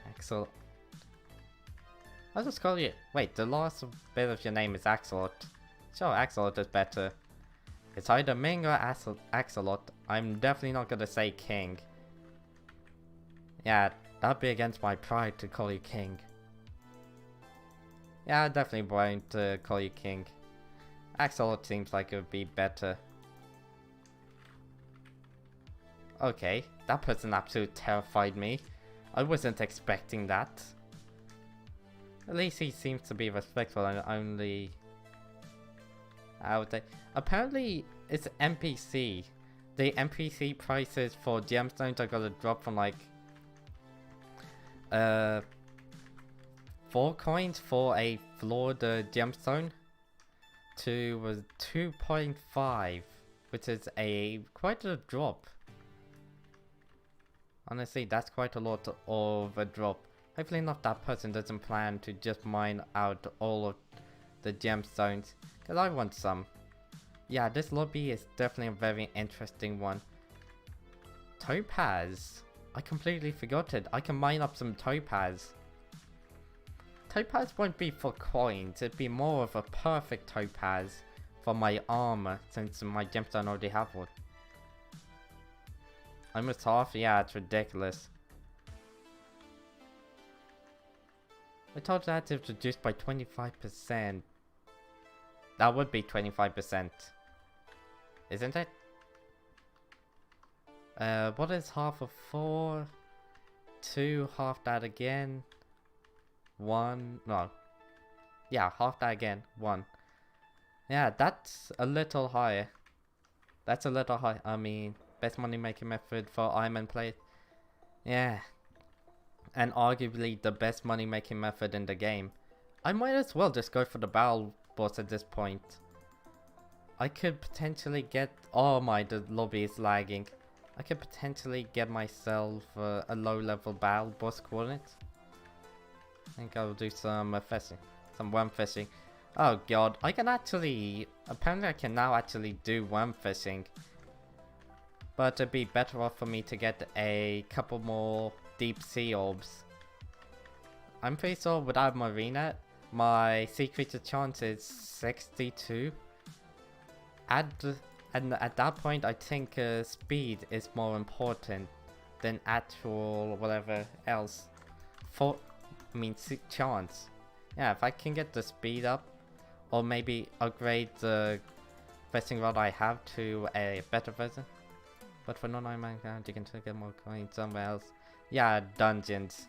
Axel. I'll just call you... Wait, the last bit of your name is Axelot. Sure, Axelot is better. It's either Ming or Axelot. I'm definitely not gonna say King. Yeah, that'd be against my pride to call you King. Yeah, I definitely won't call you King. Axelot seems like it would be better. Okay, that person absolutely terrified me. I wasn't expecting that. At least he seems to be respectful and only... I would say... Apparently, it's NPC. The NPC prices for gemstones are gonna drop from like... 4 coins for a flawed gemstone to 2.5, which is quite a drop. Honestly, that's quite a lot of a drop. Hopefully enough that person doesn't plan to just mine out all of the gemstones, because I want some. Yeah, this lobby is definitely a very interesting one. Topaz. I completely forgot it. I can mine up some topaz. Topaz won't be for coins, it'd be more of a perfect topaz for my armor, since my gemstone already have one. Almost half? Yeah, it's ridiculous. I thought that it's reduced by 25%. That would be 25%. Isn't it? What is half of 4? 2, half that again. 1, no. Yeah, half that again. 1. Yeah, that's a little higher. That's a little high. I mean, Best money making method for Ironman players. Yeah. And arguably the best money making method in the game. I might as well just go for the battle boss at this point. I could potentially get... Oh my, the lobby is lagging. I could potentially get myself a low level battle boss coordinate. I think I'll do some fishing. Some worm fishing. Oh god, I can actually... Apparently I can now actually do worm fishing. But it'd be better off for me to get a couple more deep sea orbs. I'm pretty sure without Marina, my sea creature chance is 62. And at that point, I think speed is more important than actual whatever else. Chance. Yeah, if I can get the speed up, or maybe upgrade the fishing rod I have to a better version. But for non-Ironman ground, you can still get more coins somewhere else. Yeah, dungeons.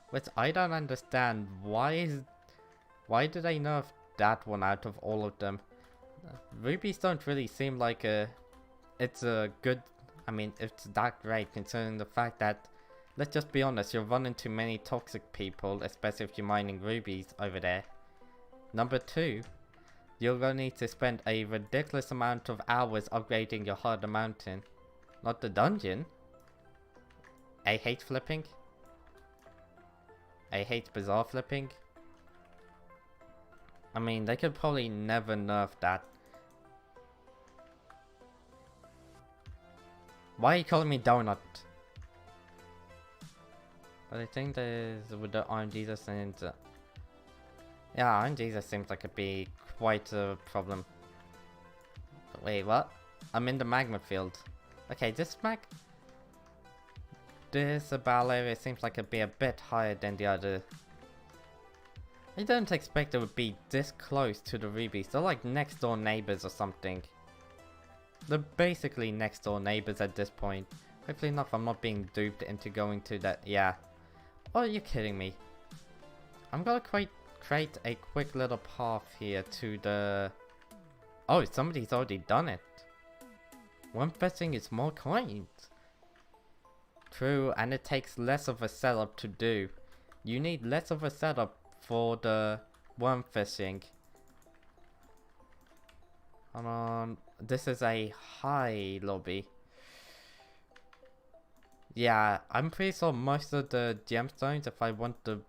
Which I don't understand. Why do they nerf that one out of all of them? Rubies don't really seem like it's a good... I mean, it's that great considering the fact that, let's just be honest, you'll run into many toxic people, especially if you're mining rubies over there. Number 2, you're gonna need to spend a ridiculous amount of hours upgrading your harder mountain. Not the dungeon. I hate flipping. I hate bizarre flipping. I mean, they could probably never nerf that. Why are you calling me donut? But I think there's with the Iron Jesus and yeah, Iron Jesus seems like it'd be quite a problem. Wait, what? I'm in the magma field. Okay, this battle area seems like it'd be a bit higher than the other. I don't expect it would be this close to the rubies. They're like next door neighbors or something. They're basically next door neighbors at this point. Hopefully enough, I'm not being duped into going to that. Yeah. Oh, you're kidding me. I'm gonna create a quick little path here to the... Oh, somebody's already done it. One fishing is more coins. True, and it takes less of a setup to do. You need less of a setup for the worm fishing. Hold on. This is a high lobby. Yeah, I'm pretty sure most of the gemstones, if I want the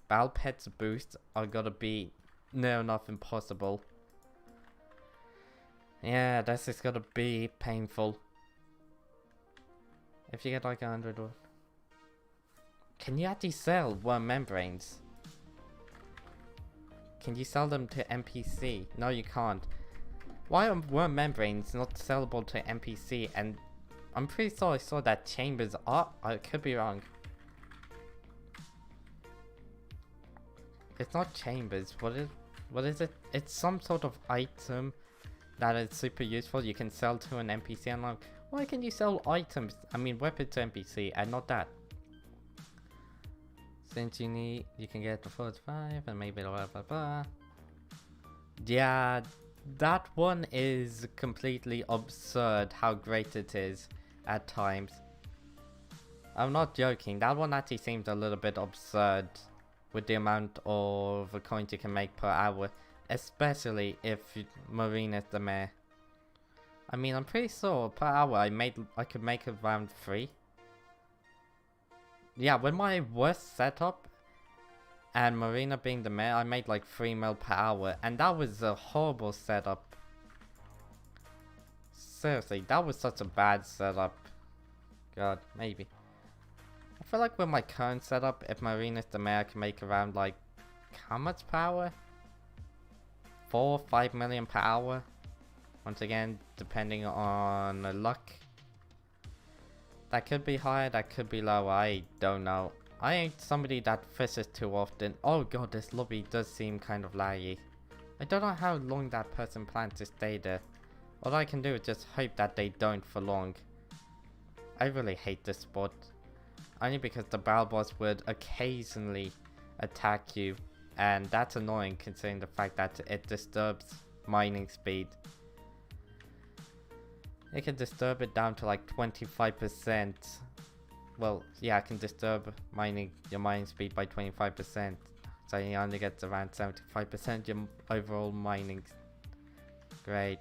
battle pets boost, are gonna be near enough impossible. Yeah, this is gonna be painful. If you get like 100 or... Can you actually sell worm membranes? Can you sell them to NPC? No, you can't. Why are worm membranes not sellable to NPC? And I'm pretty sure I saw that chambers are... I could be wrong. It's not chambers. What is it? It's some sort of item that is super useful. You can sell to an NPC. And I'm like, why can you sell items? I mean, weapons to NPC and not that. Since you can get the first 5 and maybe blah blah blah. Yeah, that one is completely absurd how great it is at times. I'm not joking, that one actually seems a little bit absurd with the amount of coins you can make per hour, especially if Marine is the mayor. I mean, I'm pretty sure per hour I could make around 3. Yeah, with my worst setup and Marina being the mayor, I made like 3 mil per hour, and that was a horrible setup. Seriously, that was such a bad setup. God, maybe. I feel like with my current setup, if Marina's the mayor, I can make around like, how much per hour? 4 or 5 million per hour. Once again, depending on luck. That could be higher, that could be lower, I don't know. I ain't somebody that fishes too often. Oh god, this lobby does seem kind of laggy. I don't know how long that person plans to stay there. All I can do is just hope that they don't for long. I really hate this spot. Only because the battle boss would occasionally attack you. And that's annoying considering the fact that it disturbs mining speed. I can disturb it down to like 25%. Well, yeah, I can disturb your mining speed by 25%. So you only get around 75% your overall mining. Great.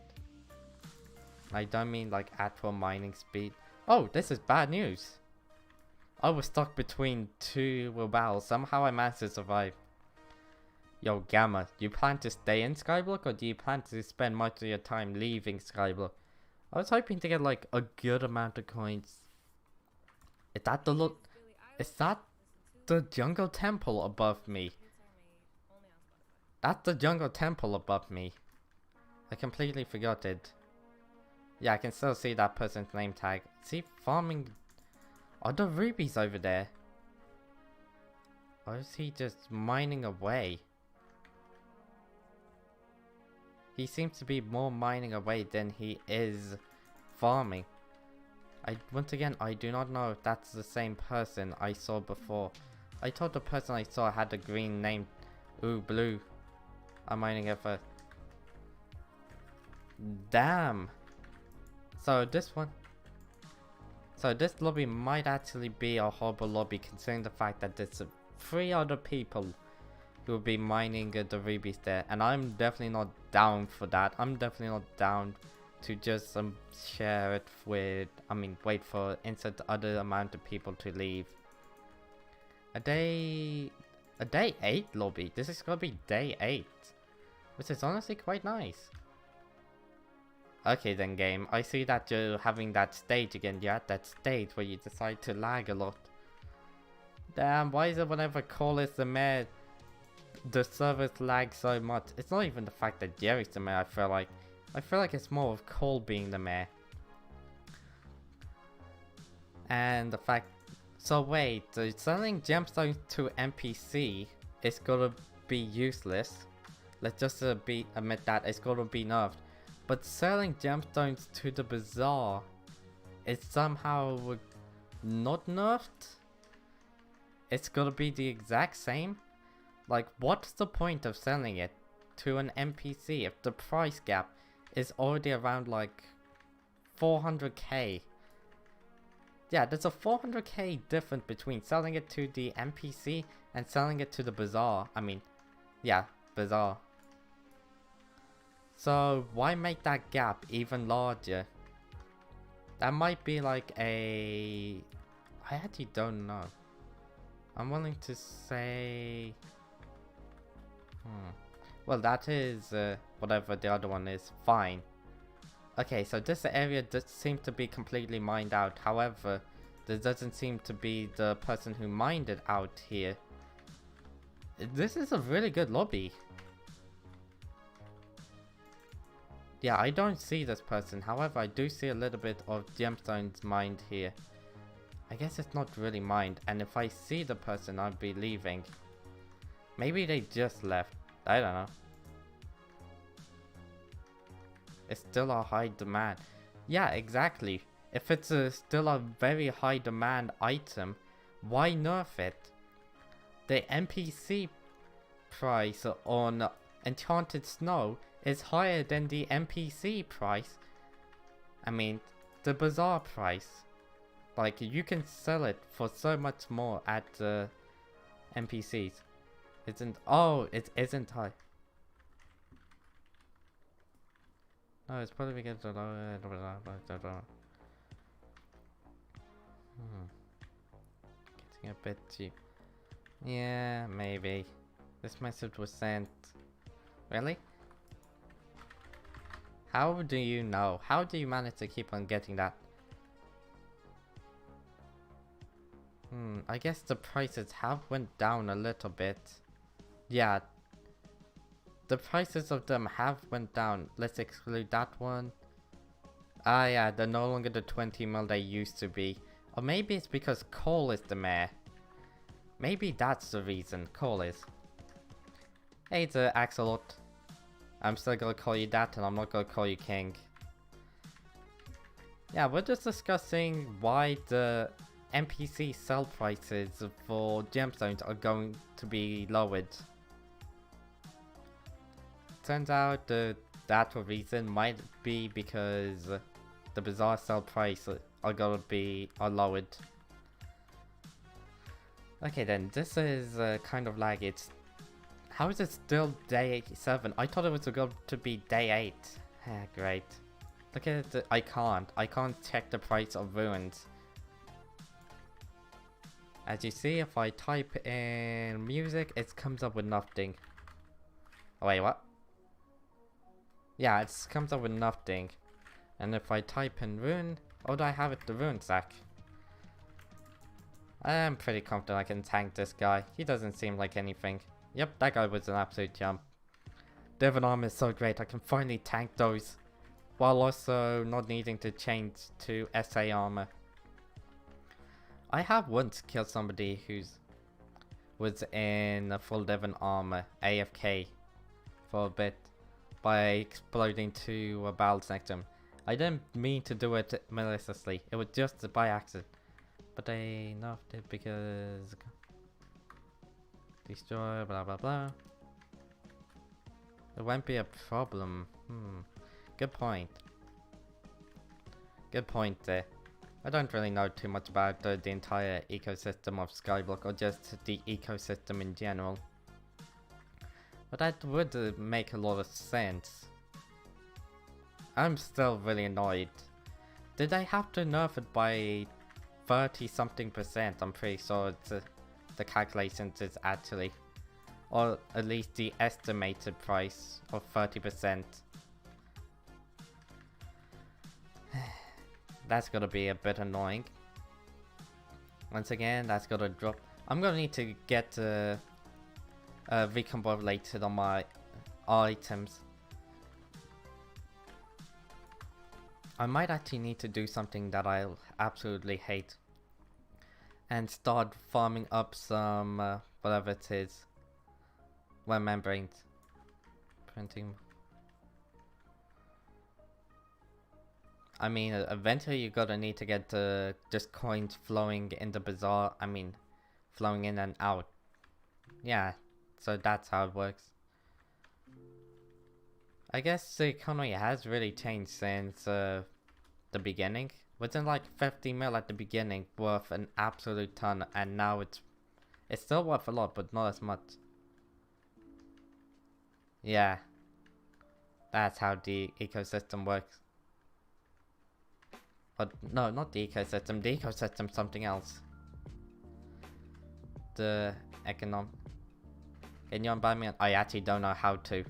I don't mean like actual mining speed. Oh, this is bad news. I was stuck between two wheelbarrows. Somehow I managed to survive. Yo, Gamma, do you plan to stay in Skyblock or do you plan to spend much of your time leaving Skyblock? I was hoping to get like a good amount of coins. Is that the jungle temple above me? That's the jungle temple above me. I completely forgot it. Yeah, I can still see that person's name tag. Is he farming? Are the rubies over there? Or is he just mining away? He seems to be more mining away than he is farming. Once again, I do not know if that's the same person I saw before. I thought the person I saw had a green name. Ooh, blue. I'm mining it first. Damn. So this lobby might actually be a horrible lobby considering the fact that there's 3 other people who will be mining the rubies there. And I'm definitely not down for that. I'm definitely not down to just share it with, wait for insert other amount of people to leave. A day 8 lobby. This is gonna be day 8. Which is honestly quite nice. Okay then game, I see that you're having that stage again. You're at that stage where you decide to lag a lot. Damn, why is it whenever Cole is the mayor, the servers lag so much? It's not even the fact that Jerry's the mayor, I feel like it's more of Cole being the mayor. And the fact... So wait, selling gemstones to NPC is gonna be useless. Let's just admit that it's gonna be nerfed. But selling gemstones to the bazaar is somehow not nerfed? It's gonna be the exact same? Like, what's the point of selling it to an NPC if the price gap is already around like 400k? Yeah, there's a 400k difference between selling it to the NPC and selling it to the bazaar. Yeah, bazaar. So why make that gap even larger? That might be like I actually don't know. I'm willing to say... Well, that is whatever the other one is, fine. Okay, so this area does seem to be completely mined out. However, there doesn't seem to be the person who mined it out here. This is a really good lobby. Yeah, I don't see this person. However, I do see a little bit of gemstones mined here. I guess it's not really mined. And if I see the person, I'll be leaving. Maybe they just left. I don't know. It's still a high demand. Yeah, exactly. If it's still a very high demand item, why nerf it? The NPC price on Enchanted Snow is higher than the NPC price. The bazaar price. Like, you can sell it for so much more at NPCs. It isn't high. No, it's probably because the getting a bit cheap. Yeah, maybe. This message was sent. Really? How do you know? How do you manage to keep on getting that? I guess the prices have went down a little bit. Yeah. The prices of them have went down. Let's exclude that one. Ah yeah, they're no longer the 20 mil they used to be. Or maybe it's because Cole is the mayor. Maybe that's the reason Cole is. Hey, it's Axolot. I'm still gonna call you that and I'm not gonna call you King. Yeah, we're just discussing why the NPC sell prices for gemstones are going to be lowered. Turns out the actual reason might be because the bazaar sell price are gonna be lowered. Okay then, this is kind of laggy. It's how is it still day 7? I thought it was going to be day 8. Ah, great. Look at it, I can't check the price of ruins. As you see, if I type in music, it comes up with nothing. Oh wait, what? Yeah, it comes up with nothing. And if I type in rune, oh, do I have it, the rune sack? I'm pretty confident I can tank this guy. He doesn't seem like anything. Yep, that guy was an absolute jump. Divan armor is so great, I can finally tank those. While also not needing to change to SA armor. I have once killed somebody was in a full Divan armor, AFK, for a bit. By exploding 2 barrels next to him. I didn't mean to do it maliciously, it was just by accident. But I nerfed it because... Destroy, blah blah blah. It won't be a problem. Good point. Good point there. I don't really know too much about the entire ecosystem of Skyblock, or just the ecosystem in general. But that would make a lot of sense. I'm still really annoyed. Did I have to nerf it by 30 something %? I'm pretty sure it's the calculations is actually, or at least the estimated price of 30%. That's gonna be a bit annoying. Once again, that's gonna drop. I'm gonna need to get recombobulated on my items. I might actually need to do something that I'll absolutely hate. And start farming up some, whatever it is. Well, membranes. Printing. I mean, eventually you're gonna need to get just coins flowing in the bazaar. I mean, flowing in and out. Yeah, so that's how it works. I guess the economy has really changed since the beginning. Wasn't like 50 mil at the beginning worth an absolute ton, and now it's still worth a lot, but not as much. Yeah, that's how the ecosystem works. But no, not the ecosystem. The ecosystem's something else. The economic. Can you unban me? I actually don't know how to.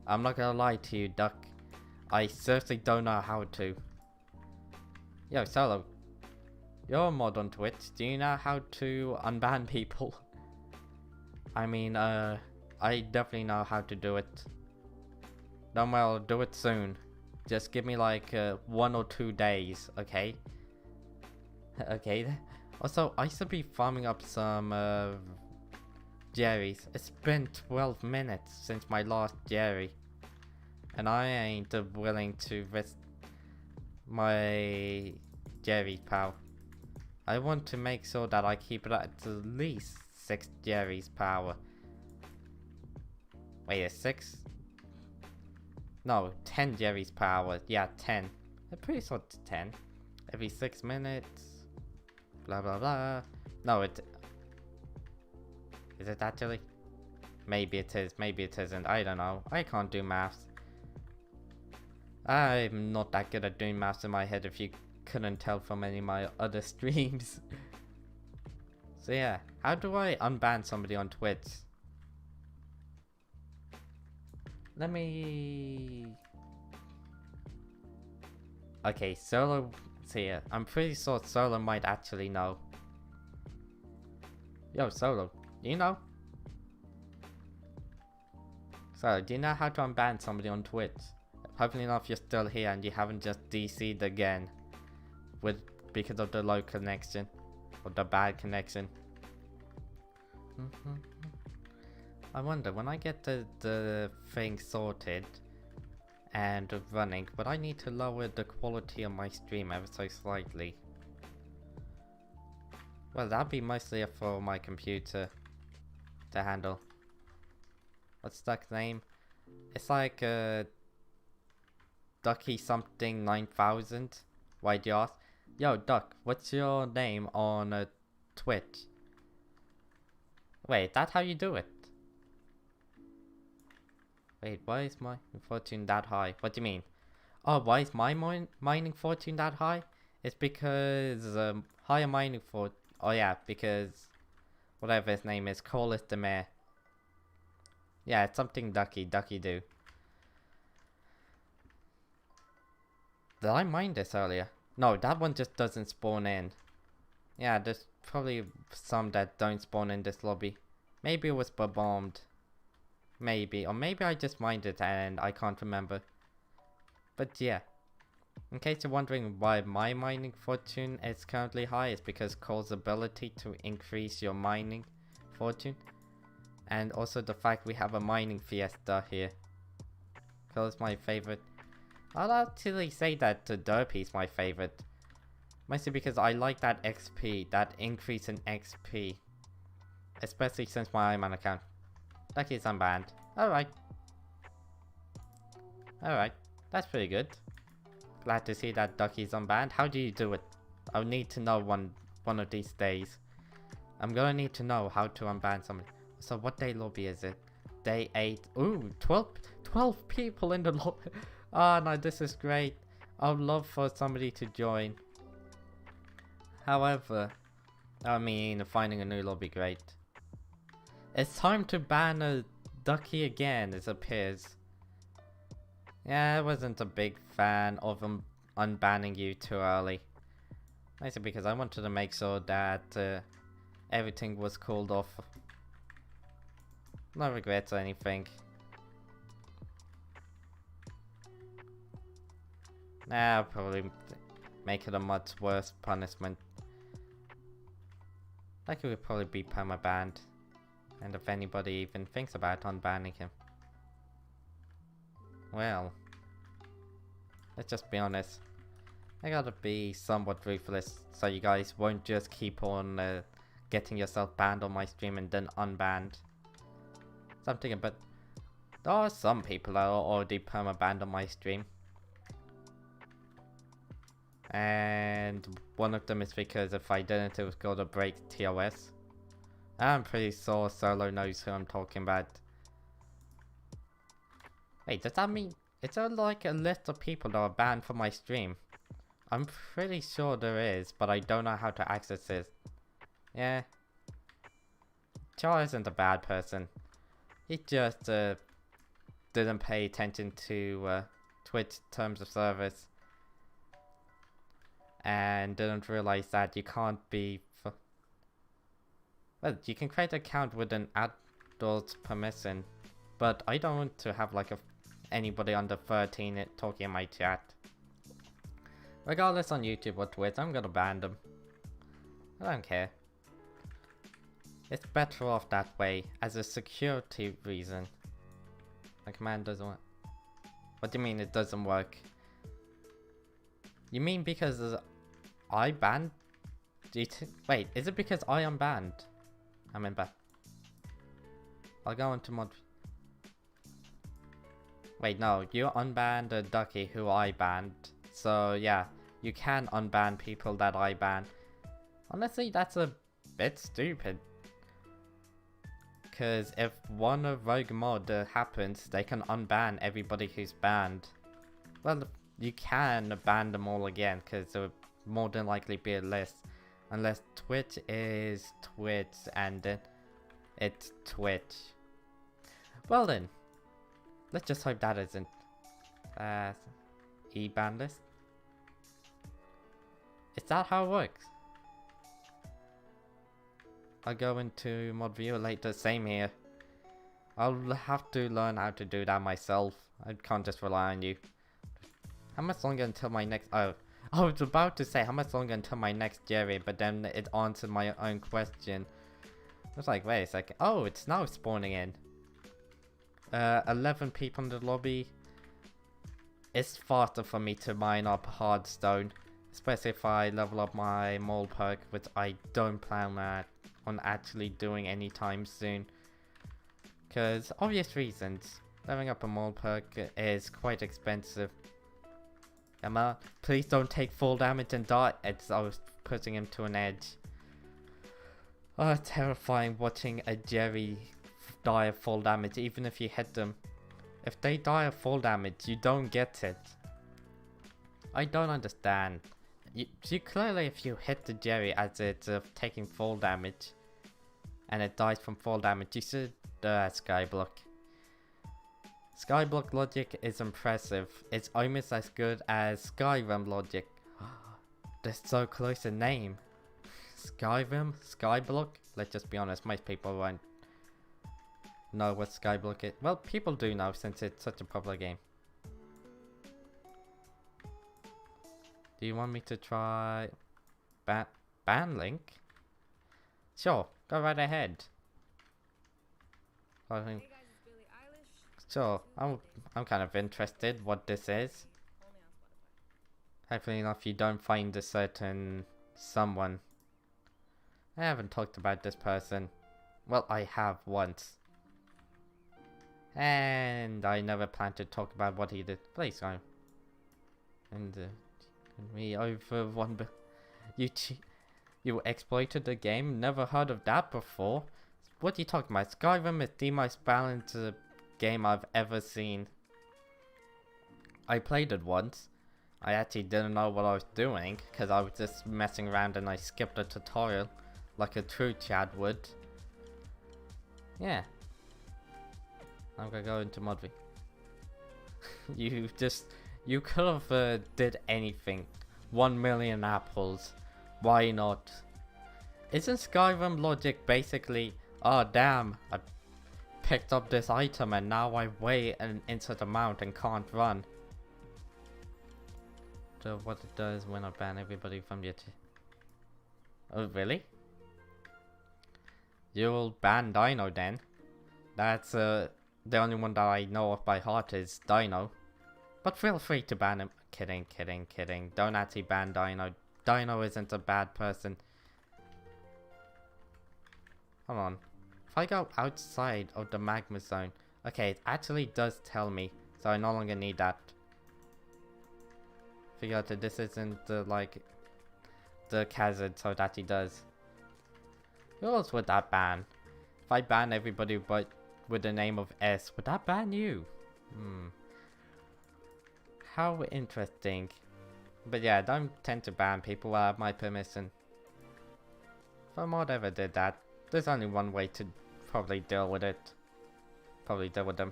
I'm not gonna lie to you, Duck. I seriously don't know how to. Yo, Solo. You're a mod on Twitch. Do you know how to unban people? I mean, I definitely know how to do it. Don't worry, I'll do it soon. Just give me like 1 or 2 days, okay? Okay. Also, I should be farming up some Jerry's. It's been 12 minutes since my last Jerry. And I ain't willing to risk my Jerry power. I want to make sure that I keep it at least 6 Jerry's power. Wait, a 6? No, 10 Jerry's power. Yeah, 10. I'm pretty sure it's 10. Every 6 minutes. Blah blah blah. No, it... Is it actually? Maybe it is, maybe it isn't. I don't know. I can't do maths. I'm not that good at doing maths in my head, if you couldn't tell from any of my other streams. So yeah, how do I unban somebody on Twitch? Let me... Okay, Solo... See ya. I'm pretty sure Solo might actually know. Yo, Solo, do you know? So, do you know how to unban somebody on Twitch? Hopefully enough you're still here and you haven't just DC'd again because of the low connection or the bad connection. I wonder, when I get the thing sorted and running, but I need to lower the quality of my stream ever so slightly. Well, that'd be mostly for my computer to handle. What's that name? It's like Ducky something 9000. Why'd you ask? Yo, Duck, what's your name on Twitch? Wait, that's how you do it? Wait, why is my fortune that high? What do you mean? Oh, why is my mining fortune that high? It's because higher mining for. Oh yeah, because whatever his name is, Call is the mayor. Yeah, it's something Ducky do. Did I mine this earlier? No, that one just doesn't spawn in. Yeah, there's probably some that don't spawn in this lobby. Maybe it was bombed. Maybe, or maybe I just mined it and I can't remember. But yeah, in case you're wondering why my mining fortune is currently high, it's because Cole's ability to increase your mining fortune. And also the fact we have a mining fiesta here. Cole's my favorite. I'll actually say that Derpy's my favorite. Mostly because I like that XP, that increase in XP. Especially since my Ironman account. Lucky's unbanned. Alright. Alright. That's pretty good. Glad to see that Ducky's unbanned. How do you do it? I'll need to know one of these days. I'm gonna need to know how to unban somebody. So what day lobby is it? Day 8. Ooh, 12 people in the lobby. Oh no, this is great. I would love for somebody to join. However, I mean, finding a new lobby great. It's time to ban a Ducky again, it appears. Yeah, I wasn't a big fan of unbanning you too early. Mostly because I wanted to make sure that everything was called off. No regrets or anything. Nah, I'll probably make it a much worse punishment. Like it would probably be permabanned. And if anybody even thinks about unbanning him. Well, let's just be honest. I gotta be somewhat ruthless so you guys won't just keep on getting yourself banned on my stream and then unbanned. Something about. There are some people that are already permabanned on my stream. And one of them is because if I didn't, it was gonna break TOS. I'm pretty sure Solo knows who I'm talking about. Wait, does that mean... Is there like a list of people that are banned from my stream? I'm pretty sure there is, but I don't know how to access it. Yeah. Char isn't a bad person. He just didn't pay attention to Twitch terms of service. And didn't realize that you can't be... Well, you can create an account with an adult permission. But I don't want to have like anybody under 13 talking in my chat. Regardless on YouTube or Twitch, I'm gonna ban them. I don't care. It's better off that way as a security reason. The command doesn't work. What do you mean it doesn't work? You mean because I banned? Wait, is it because I unbanned? I'm in back. I'll go into mod. Wait, no, you unbanned a Ducky who I banned. So yeah, you can unban people that I ban. Honestly, that's a bit stupid. Because if one rogue mod happens, they can unban everybody who's banned. Well, you can ban them all again, because there would more than likely be a list. Unless Twitch is Twitch and then it's Twitch. Well then, let's just hope that isn't e-ban list. Is that how it works? I'll go into mod viewer later, same here. I'll have to learn how to do that myself. I can't just rely on you. How much longer until my next... Oh, I was about to say how much longer until my next Jerry, but then it answered my own question. I was like, wait a second. Oh, it's now spawning in. 11 people in the lobby. It's faster for me to mine up hardstone, especially if I level up my mole perk, which I don't plan on actually doing anytime soon. Because obvious reasons, leveling up a mole perk is quite expensive. Come on, please don't take full damage and die. I was putting him to an edge. Oh, terrifying watching a Jerry die of full damage, even if you hit them. If they die of full damage, you don't get it. I don't understand. You clearly, if you hit the Jerry as it's taking full damage, and it dies from full damage, you should skyblock. Skyblock logic is impressive. It's almost as good as Skyrim logic. They're so close in name. Skyrim? Skyblock? Let's just be honest, most people won't know what Skyblock is. Well, people do know since it's such a popular game. Do you want me to try ban Link? Sure, go right ahead. I think. Hey guys, it's Billie Eilish. Sure, I'm kind of interested what this is. Only on Spotify. Hopefully enough you don't find a certain someone. I haven't talked about this person. Well, I have once. And I never plan to talk about what he did. Please go. And me over one you exploited the game? Never heard of that before. What are you talking about? Skyrim is the most balanced game I've ever seen. I played it once. I actually didn't know what I was doing because I was just messing around and I skipped the tutorial like a true Chad would. Yeah. I'm gonna go into Modby. You could have did anything. 1 million apples. Why not? Isn't Skyrim logic basically, oh damn, I picked up this item and now I weigh an insert amount and can't run. So what it does when I ban everybody from your oh really? You'll ban Dino then? That's the only one that I know of by heart is Dino. But feel free to ban him. Kidding. Don't actually ban Dino. Dino isn't a bad person. Hold on. If I go outside of the magma zone. Okay, it actually does tell me. So I no longer need that. Figure out that this isn't like the hazard, so that he does. Who else would that ban? If I ban everybody but with the name of S, would that ban you? How interesting. But yeah, I don't tend to ban people without my permission. If a mod ever did that, there's only one way to probably deal with it. Probably deal with them.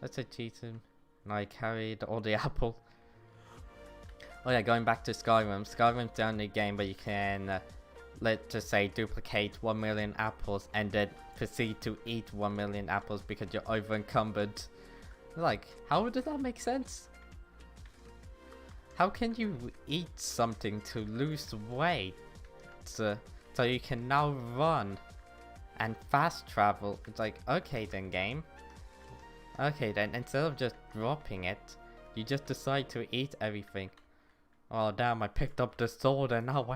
Let's cheat him. And I carried all the apple. Oh yeah, going back to Skyrim. Skyrim's the only game where you can, let's just say, duplicate 1 million apples and then proceed to eat 1 million apples because you're over encumbered. Like, how does that make sense? How can you eat something to lose weight so you can now run and fast travel? It's like, okay then game. Okay then, instead of just dropping it, you just decide to eat everything. Oh damn, I picked up the sword and now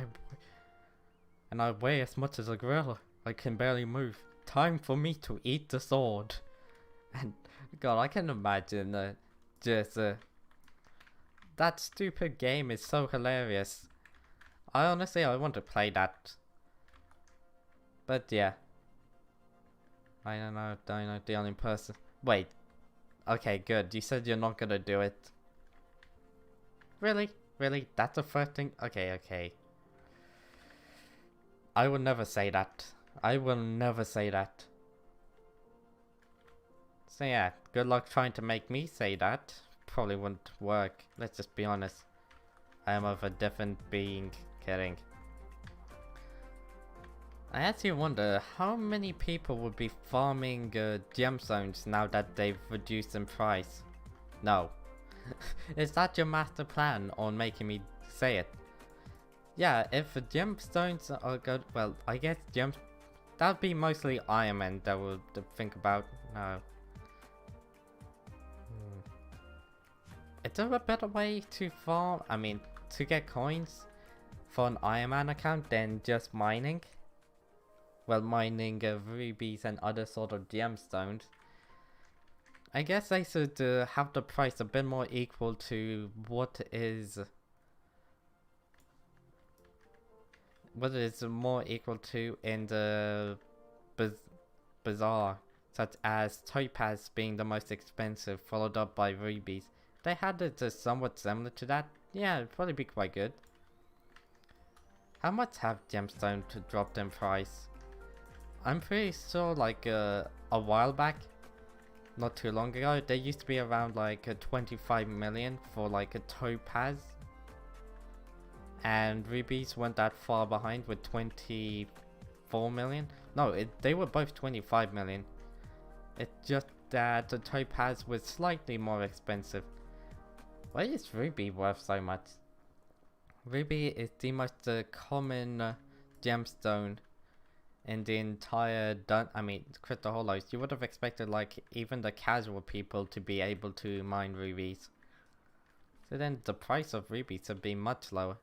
I weigh as much as a gorilla. I can barely move. Time for me to eat the sword. And god, I can imagine that stupid game is so hilarious. I want to play that. But yeah. I don't know the only person. Wait. Okay, good. You said you're not gonna do it. Really? Really? That's a first thing? Okay. I will never say that. I will never say that. So yeah, good luck trying to make me say that. Probably wouldn't work. Let's just be honest. I am of a different being. Kidding. I actually wonder how many people would be farming gemstones now that they've reduced in price. No. Is that your master plan on making me say it? Yeah, if the gemstones are good, well, I guess that would be mostly Ironman that would think about. No. Is there a better way to farm? I mean, to get coins for an Ironman account than just mining? Well, mining rubies and other sort of gemstones. I guess they should have the price a bit more equal to what is more equal to in the bazaar, such as Topaz being the most expensive, followed up by rubies. If they had it somewhat similar to that, yeah, it'd probably be quite good. How much have gemstones dropped in price? I'm pretty sure like a while back, not too long ago, they used to be around like 25 million for like a topaz. And rubies weren't that far behind with 24 million. No, they were both 25 million. It's just that the topaz was slightly more expensive. Why is ruby worth so much? Ruby is the most common gemstone in the entire crystal hollows. You would have expected like even the casual people to be able to mine rubies. So then the price of rubies would be much lower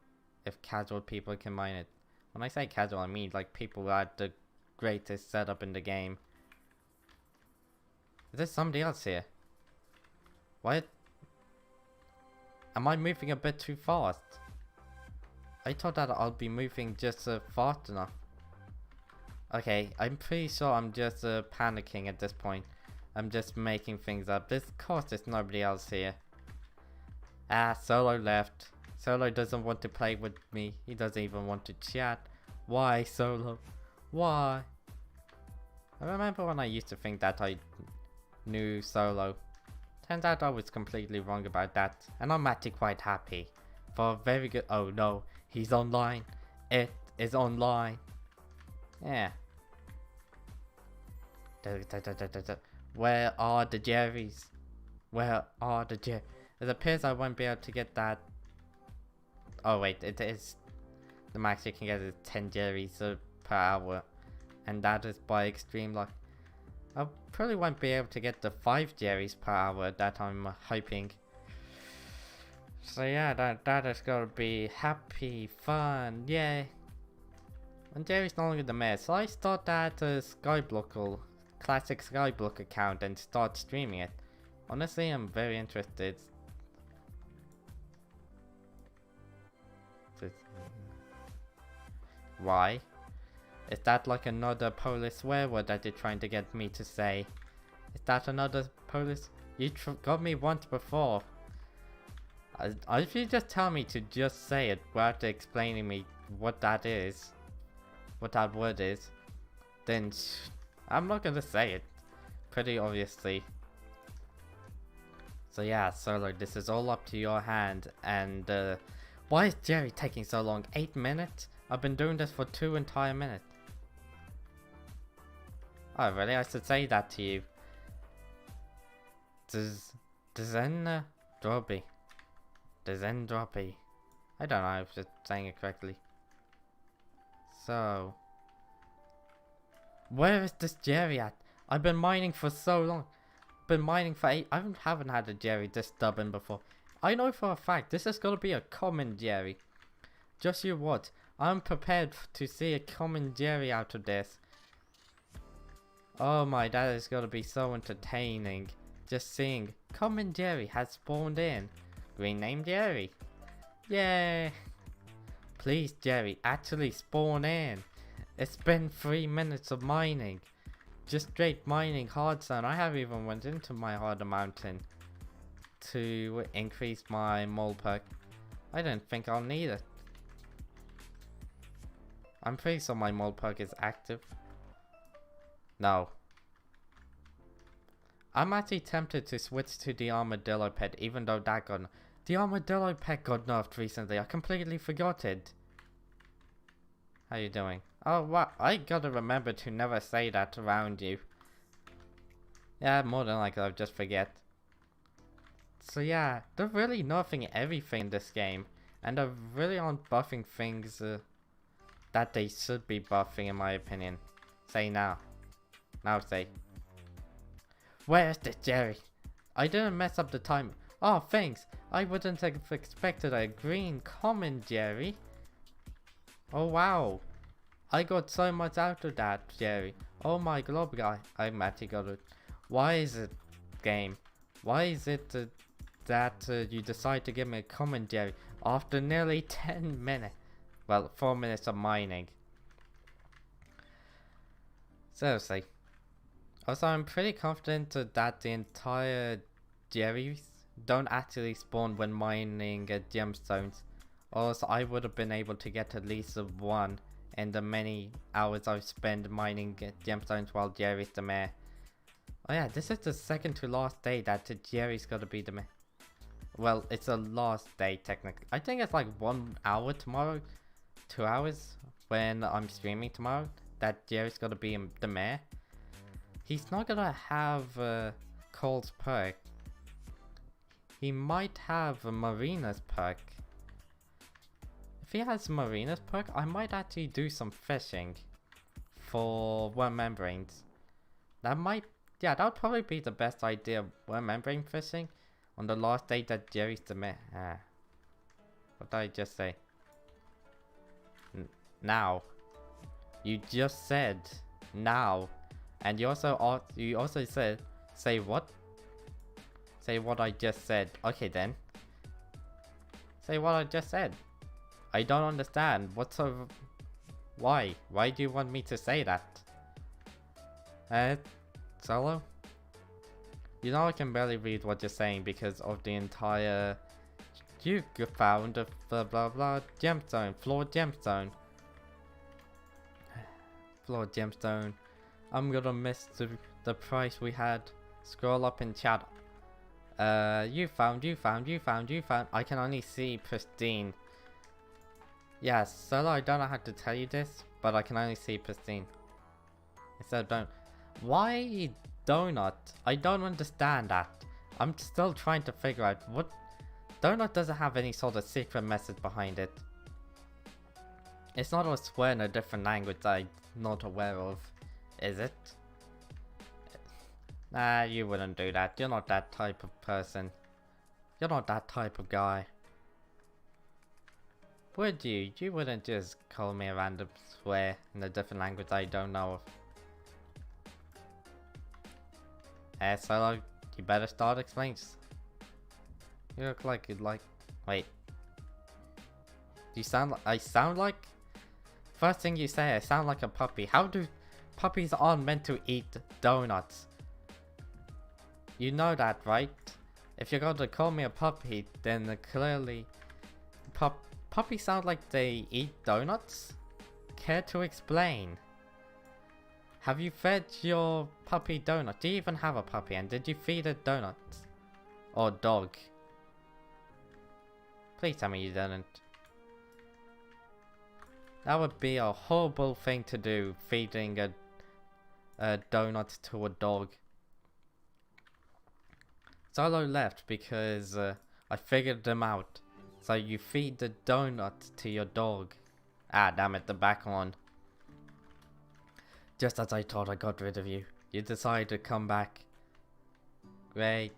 if casual people can mine it. When I say casual, I mean like people who had the greatest setup in the game. Is there somebody else here? What? Am I moving a bit too fast? I thought that I'll be moving just fast enough. Okay, I'm pretty sure I'm just panicking at this point. I'm just making things up. Of course there's nobody else here. Ah, Solo left. Solo doesn't want to play with me. He doesn't even want to chat. Why, Solo? Why? I remember when I used to think that I knew Solo. Turns out I was completely wrong about that. And I'm actually quite happy. For a very good... Oh no, he's online. It is online. Yeah. Where are the Jerrys? Where are the Jerrys? It appears I won't be able to get that. Oh wait, it is. The max you can get is 10 Jerrys per hour. And that is by extreme luck. I probably won't be able to get the 5 Jerrys per hour that I'm hoping. So yeah, that is gonna be happy, fun, yay. And Jerry's no longer the mayor, so I start that skyblock, classic skyblock account and start streaming it. Honestly, I'm very interested. Why? Is that like another Polish swear word that you're trying to get me to say? Is that another Polish? You got me once before. If you just tell me to just say it without explaining me what that is, what that word is, then I'm not gonna say it. Pretty obviously. So yeah, Solo, this is all up to your hand. And why is Jerry taking so long? 8 minutes? I've been doing this for 2 entire minutes. Oh really? I should say that to you. Droppy. Droppy. I don't know if I'm saying it correctly. So, where is this Jerry at? I've been mining for so long. Been mining for 8. I haven't had a Jerry this stubborn before. I know for a fact this is gonna be a common Jerry. Just you what? I'm prepared to see a common Jerry out of this. Oh my, that is gonna be so entertaining. Just seeing common Jerry has spawned in. Green name Jerry. Yay! Please Jerry, actually spawn in. It's been 3 minutes of mining. Just straight mining hard zone. I haven't even went into my harder mountain to increase my mole perk. I don't think I'll need it. I'm pretty sure my mole perk is active. No. I'm actually tempted to switch to the armadillo pet, even though that got... The armadillo pet got nerfed recently. I completely forgot it. How you doing? Oh, wow. I gotta remember to never say that around you. Yeah, more than likely I'll just forget. So yeah, they're really nerfing everything in this game. And they really aren't buffing things that they should be buffing in my opinion. Say now. Now say. Where's the Jerry? I didn't mess up the time. Oh, thanks. I wouldn't have expected a green common Jerry. Oh wow. I got so much out of that Jerry. Oh my glob guy. I'm actually got it. Why is it? game. Why is it that you decide to give me a commentary after nearly 10 minutes? Well, 4 minutes of mining. Seriously. Also, I'm pretty confident that the entire Jerry's don't actually spawn when mining gemstones. Or else I would have been able to get at least one in the many hours I've spent mining gemstones while Jerry's the mayor. Oh yeah, this is the second to last day that Jerry's gotta be the mayor. Well, it's the last day technically. I think it's like 1 hour tomorrow, 2 hours when I'm streaming tomorrow that Jerry's gotta be the mayor. He's not gonna have Cole's perk. He might have Marina's perk. If he has Marina's perk, I might actually do some fishing for worm membranes. That might, yeah, that would probably be the best idea. Worm membrane fishing on the last day that Jerry's the mayor. What did I just say? Now. You just said now. And you also said, say what? Say what I just said. Okay then. Say what I just said. I don't understand. What sort of... Why? Why do you want me to say that? Solo? You know I can barely read what you're saying because of the entire... You found a blah blah blah gemstone. Floor gemstone. Floor gemstone. I'm gonna miss the price we had. Scroll up in chat. You found. I can only see pristine. Yes, Solo, I don't know how to tell you this, but I can only see pristine. Instead don't. Why donut? I don't understand that. I'm still trying to figure out what... Donut doesn't have any sort of secret message behind it. It's not a swear in a different language that I'm not aware of. Is it? Nah, you wouldn't do that. You're not that type of person. You're not that type of guy. Would you? You wouldn't just call me a random swear in a different language I don't know of. Solo, you better start explaining. You look like you'd like... Wait. You sound like... I sound like... First thing you say, I sound like a puppy. How do... Puppies aren't meant to eat donuts. You know that, right? If you're going to call me a puppy, then clearly... Puppies sound like they eat donuts? Care to explain? Have you fed your puppy donut? Do you even have a puppy? And did you feed it donuts? Or dog? Please tell me you didn't. That would be a horrible thing to do, feeding a donut to a dog. Solo left because I figured them out. So you feed the donut to your dog. Ah, damn it, the back on. Just as I thought I got rid of you, you decided to come back. Great.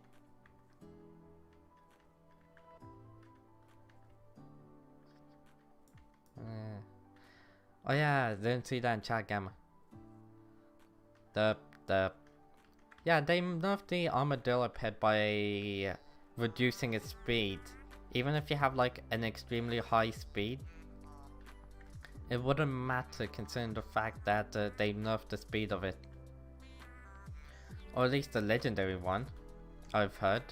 Oh yeah, didn't see that in chat, Gamma. Yeah, they nerfed the armadillo pet by reducing its speed. Even if you have like an extremely high speed, it wouldn't matter considering the fact that they nerfed the speed of it. Or at least the legendary one, I've heard.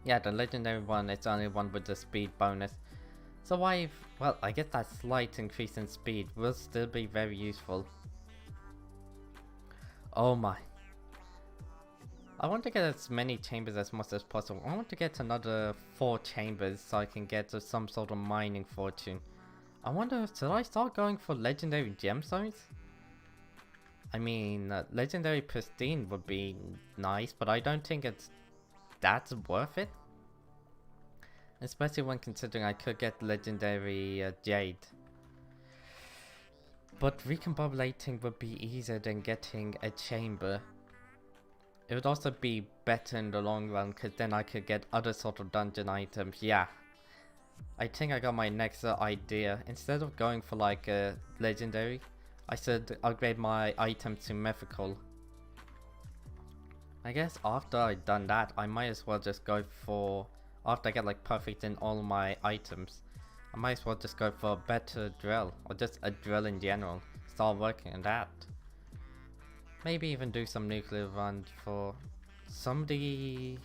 Yeah, the legendary one, it's only one with the speed bonus. So well, I guess that slight increase in speed will still be very useful. Oh my. I want to get as many chambers as much as possible. I want to get another 4 chambers so I can get some sort of mining fortune. I wonder, should I start going for legendary gemstones? I mean, legendary pristine would be nice, but I don't think that's worth it. Especially when considering I could get legendary jade. But recombobulating would be easier than getting a chamber. It would also be better in the long run because then I could get other sort of dungeon items. Yeah, I think I got my next idea. Instead of going for like a legendary, I should upgrade my items to mythical. I guess after I done that, I might as well just go for, after I get like perfect in all my items, I might as well just go for a better drill, or just a drill in general. Start working on that. Maybe even do some nuclear runs for somebody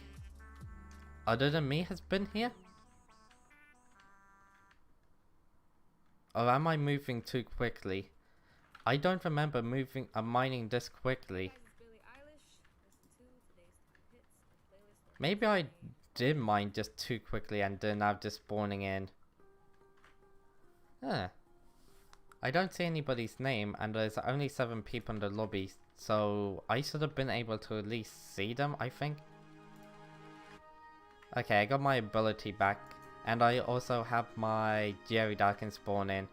other than me has been here? Or am I moving too quickly? I don't remember mining this quickly. Maybe I did mine just too quickly and then I'm just spawning in. Huh. I don't see anybody's name and there's only 7 people in the lobby, so I should have been able to at least see them, I think. Okay, I got my ability back and I also have my Jerry that I can spawn in.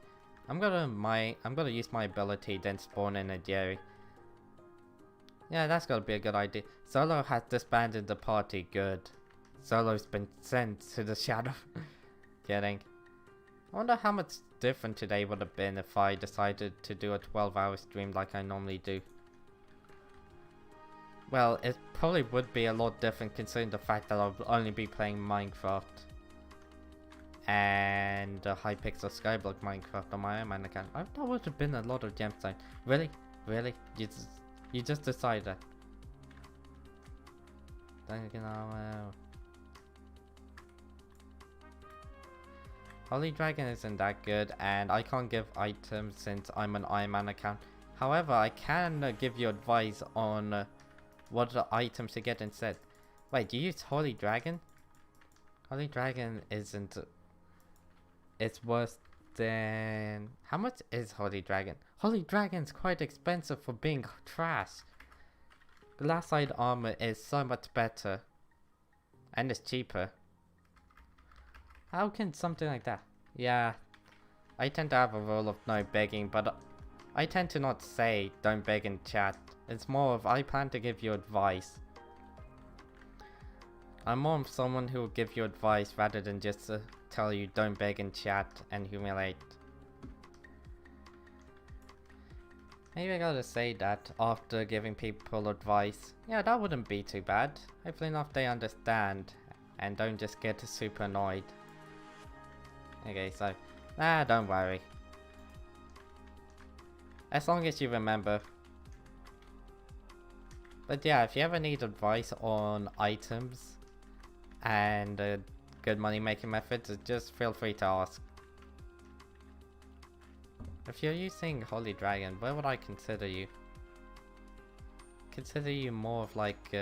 I'm gonna use my ability then spawn in a Jerry. Yeah, that's gotta be a good idea. Solo has disbanded the party, good. Solo's been sent to the shadow. Kidding. I wonder how much different today would have been if I decided to do a 12-hour stream like I normally do. Well, it probably would be a lot different considering the fact that I'll only be playing Minecraft and the hypixel skyblock Minecraft on my Ironman account. That would have been a lot of gemstones. Really? Really? You just decided that? Holy Dragon isn't that good and I can't give items since I'm an Ironman account. However, I can give you advice on what items to get instead. Wait, do you use Holy Dragon? Holy Dragon isn't... It's worse than... How much is Holy Dragon? Holy Dragon's quite expensive for being trash. Glassite armor is so much better. And it's cheaper. How can something like that? Yeah. I tend to have a rule of no begging, but I tend to not say don't beg in chat. It's more of I plan to give you advice. I'm more of someone who will give you advice rather than just tell you don't beg in chat and humiliate. Maybe I gotta say that after giving people advice. Yeah, that wouldn't be too bad. Hopefully enough they understand and don't just get super annoyed. Okay, so, don't worry. As long as you remember. But yeah, if you ever need advice on items and good money making methods, just feel free to ask. If you're using Holy Dragon, where would I consider you? Consider you more of like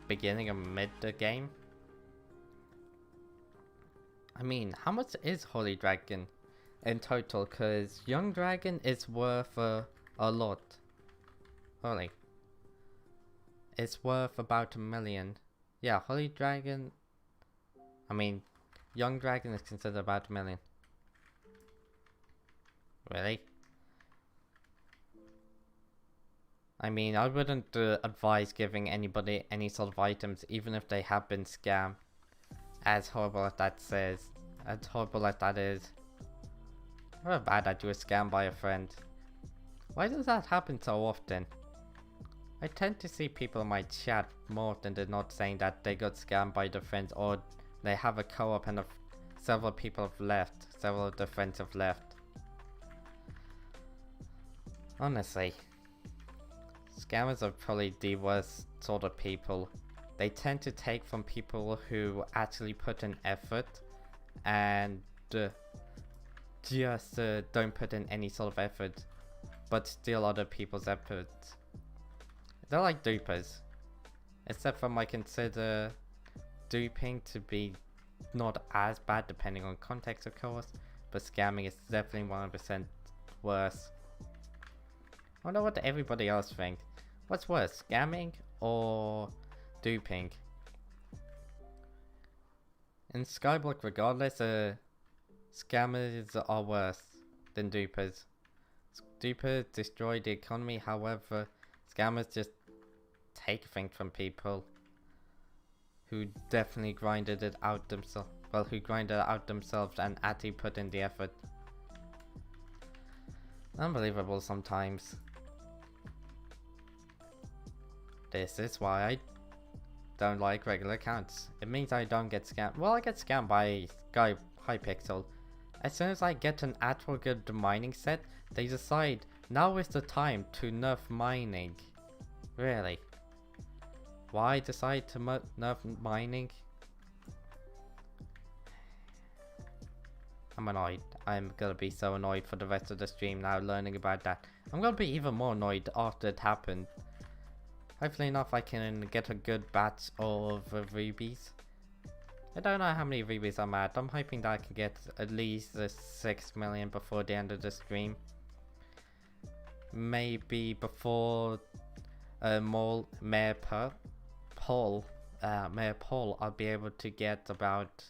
beginning or mid the game? I mean, how much is Holy Dragon in total? Cause Young Dragon is worth a lot. Holy. It's worth about 1 million. Yeah, Holy Dragon. I mean, Young Dragon is considered about 1 million. Really? I mean, I wouldn't advise giving anybody any sort of items, even if they have been scammed. As horrible as that says, as horrible as that is. How bad that you were scammed by a friend. Why does that happen so often? I tend to see people in my chat more often than not saying that they got scammed by their friends or they have a co-op and several people have left, several of their friends have left. Honestly, scammers are probably the worst sort of people. They tend to take from people who actually put in effort and just don't put in any sort of effort, but steal other people's efforts. They're like dupers, except for I consider duping to be not as bad depending on context of course, but scamming is definitely 100% worse. I wonder what everybody else thinks. What's worse, scamming or duping? In Skyblock regardless, scammers are worse than dupers. Dupers destroy the economy, however, scammers just take things from people who definitely grinded it out themselves. Well, who grinded it out themselves and actually put in the effort. Unbelievable sometimes. This is why I don't like regular accounts. It means I don't get scammed. Well, I get scammed by hypixel. As soon as I get an actual good mining set, they decide now is the time to nerf mining. Really? Why decide to nerf mining? I'm annoyed. I'm gonna be so annoyed for the rest of the stream now learning about that. I'm gonna be even more annoyed after it happened. Hopefully enough I can get a good batch of rubies. I don't know how many rubies I'm at. I'm hoping that I can get at least 6 million before the end of the stream. Maybe before Mayor Paul, I'll be able to get about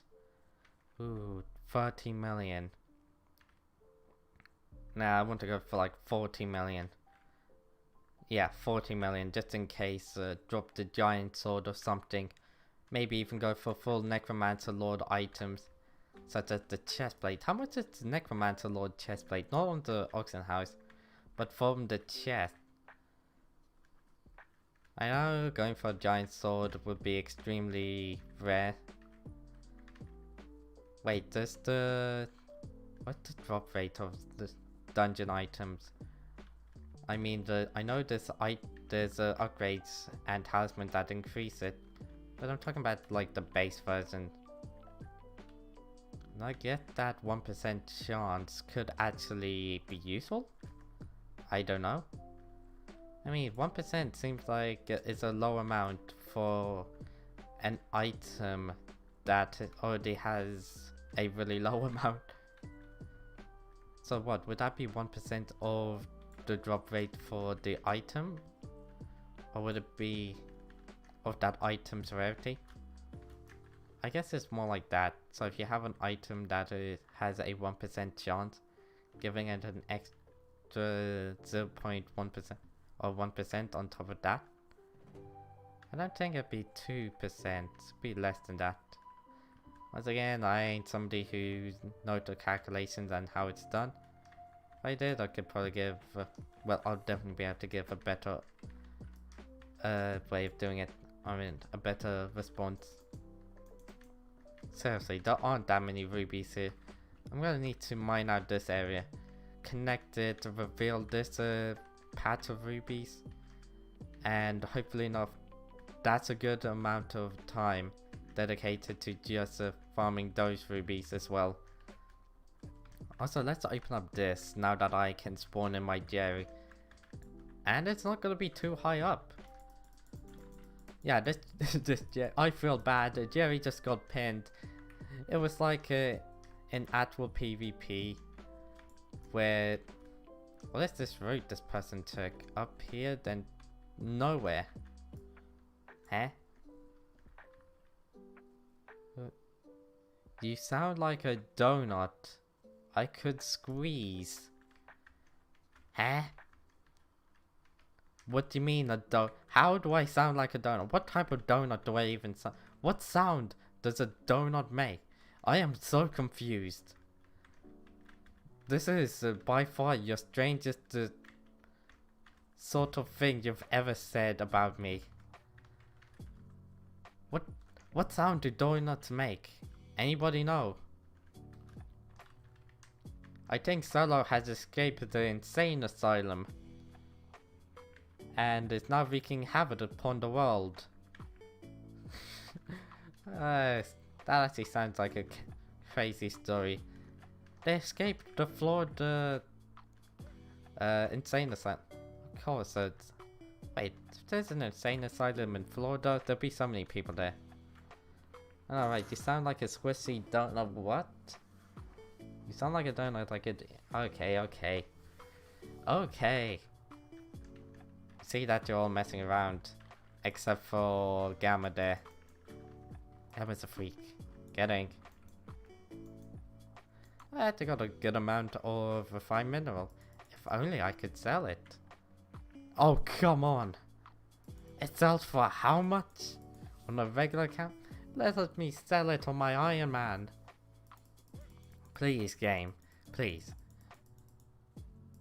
30 million. Nah, I want to go for like 40 million. Yeah, 40 million, just in case drop the giant sword or something. Maybe even go for full Necromancer Lord items, such as the chestplate. How much is the Necromancer Lord chestplate? Not on the auction house, but from the chest. I know going for a giant sword would be extremely rare. Wait, what's the drop rate of the dungeon items? I mean, I know there's upgrades and talismans that increase it, but I'm talking about like the base version. And I get that 1% chance could actually be useful. I don't know. I mean, 1% seems like it's a low amount for an item that already has a really low amount. So what, would that be 1% of the drop rate for the item? Or would it be of that item's rarity? I guess it's more like that. So if you have an item that has a 1% chance, giving it an extra 0.1% or 1% on top of that, I don't think it'd be 2%, it'd be less than that. Once again, I ain't somebody who knows the calculations and how it's done. If I did, I could probably give, well, I'll definitely be able to give a better way of doing it. I mean, a better response. Seriously, there aren't that many rubies here. I'm gonna need to mine out this area, connect it, reveal this patch of rubies, and hopefully enough, that's a good amount of time dedicated to just farming those rubies as well. Also, let's open up this now that I can spawn in my Jerry, and it's not gonna be too high up. Yeah, this I feel bad. Jerry just got pinned. It was like an actual PvP where, well, that's this route this person took up here, then nowhere. Huh? You sound like a donut I could squeeze. Huh? What do you mean a donut? How do I sound like a donut? What type of donut do I even sound? What sound does a donut make? I am so confused. This is by far your strangest sort of thing you've ever said about me. What sound do donuts make? Anybody know? I think Solo has escaped the insane asylum and is now wreaking havoc upon the world. That actually sounds like a crazy story. They escaped the Florida insane asylum. Of course, wait, if there's an insane asylum in Florida, there'll be so many people there. Alright, you sound like a squishy donut. What? You sound like a donut, like it. Okay. See that you're all messing around, except for Gamma there. Gamma's a freak. Getting. I had to got a good amount of refined mineral. If only I could sell it. Oh, come on. It sells for how much? On a regular account? Let me sell it on my Ironman. Please, game. Please.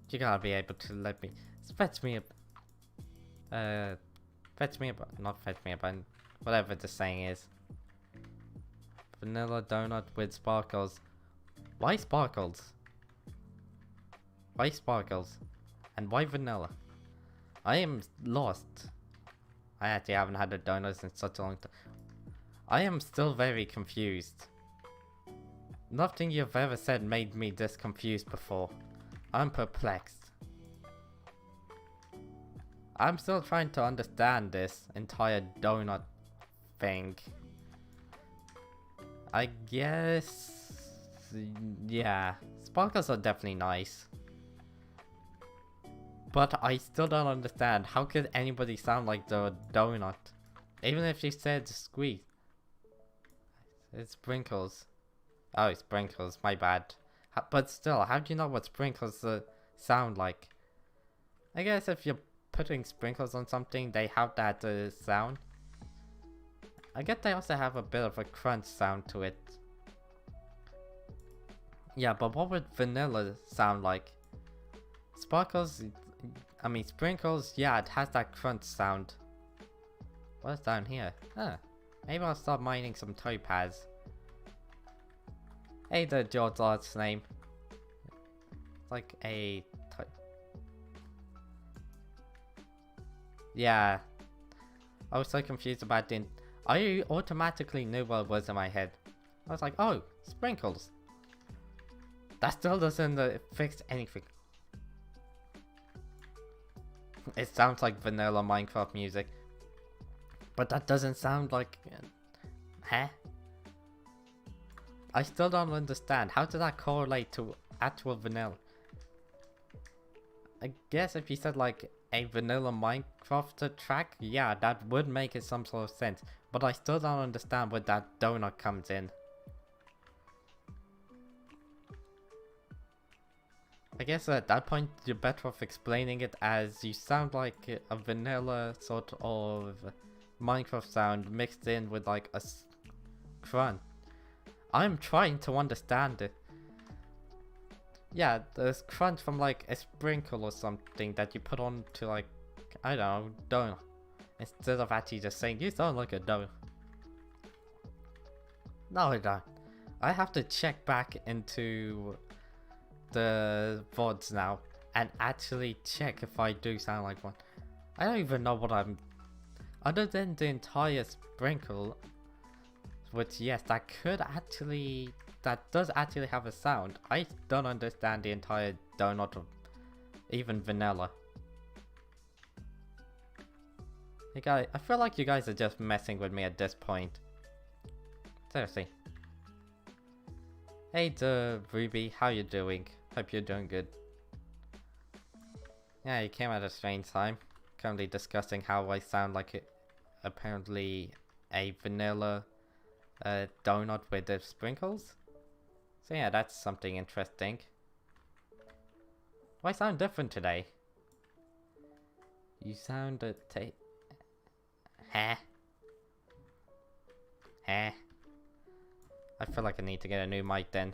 You gotta be able to let me... Fetch me a... Not fetch me a button. Whatever the saying is. Vanilla donut with sparkles. Why sparkles? Why sparkles? And why vanilla? I am lost. I actually haven't had a donut in such a long time. I am still very confused. Nothing you've ever said made me this confused before. I'm perplexed. I'm still trying to understand this entire donut thing. I guess... yeah. Sparkles are definitely nice. But I still don't understand. How could anybody sound like the donut? Even if you said squeeze. It's sprinkles. Oh, sprinkles. My bad. But still, how do you know what sprinkles sound like? I guess if you're putting sprinkles on something, they have that sound. I guess they also have a bit of a crunch sound to it. Yeah, but what would vanilla sound like? Sparkles, I mean sprinkles, yeah, it has that crunch sound. What's down here? Huh. Maybe I'll start mining some topaz. Hey there, George last name. It's like a... yeah. I was so confused about the... I automatically knew what was in my head. I was like, oh, sprinkles. That still doesn't fix anything. It sounds like vanilla Minecraft music. But that doesn't sound like... huh? I still don't understand. How does that correlate to actual vanilla? I guess if you said like a vanilla Minecraft track, yeah, that would make it some sort of sense. But I still don't understand where that donut comes in. I guess at that point you're better off explaining it as you sound like a vanilla sort of Minecraft sound mixed in with like a crunch. I'm trying to understand it. Yeah, there's crunch from like a sprinkle or something that you put on to like, I don't know, donut. Instead of actually just saying, you sound like a donut. No, I don't. I have to check back into the VODs now and actually check if I do sound like one. I don't even know what I'm... other than the entire sprinkle, which yes, that could actually... that does actually have a sound. I don't understand the entire donut or even vanilla. Hey guys, I feel like you guys are just messing with me at this point. Seriously. Hey Ruby, how you doing? Hope you're doing good. Yeah, you came at a strange time. Currently discussing how I sound like apparently a vanilla donut with the sprinkles. So yeah, that's something interesting. Do I sound different today? You sound huh? Huh? I feel like I need to get a new mic then.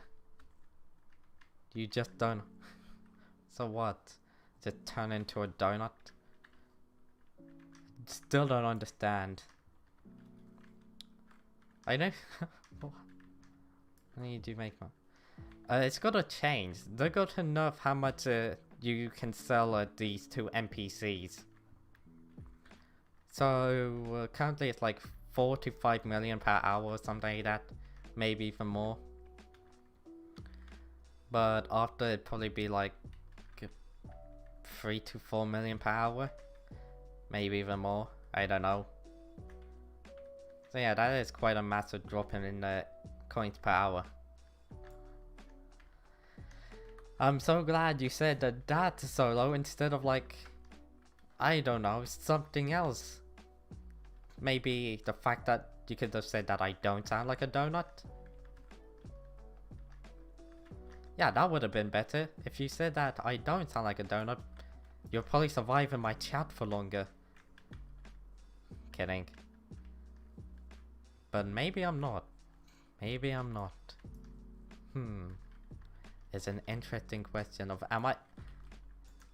You just don't... so what? Just turn into a donut? Still don't understand. I know... I need to make one. It's gotta change. They're gonna nerf how much you can sell these two NPCs. So currently it's like 4 to 5 million per hour or something like that. Maybe even more. But after it'd probably be like 3 to 4 million per hour. Maybe even more. I don't know. So yeah, that is quite a massive drop in the coins per hour. I'm so glad you said that solo instead of like, I don't know, something else. Maybe the fact that you could have said that I don't sound like a donut. Yeah, that would have been better. If you said that I don't sound like a donut, you'll probably survive in my chat for longer. Kidding. But maybe I'm not. Maybe I'm not. It's an interesting question of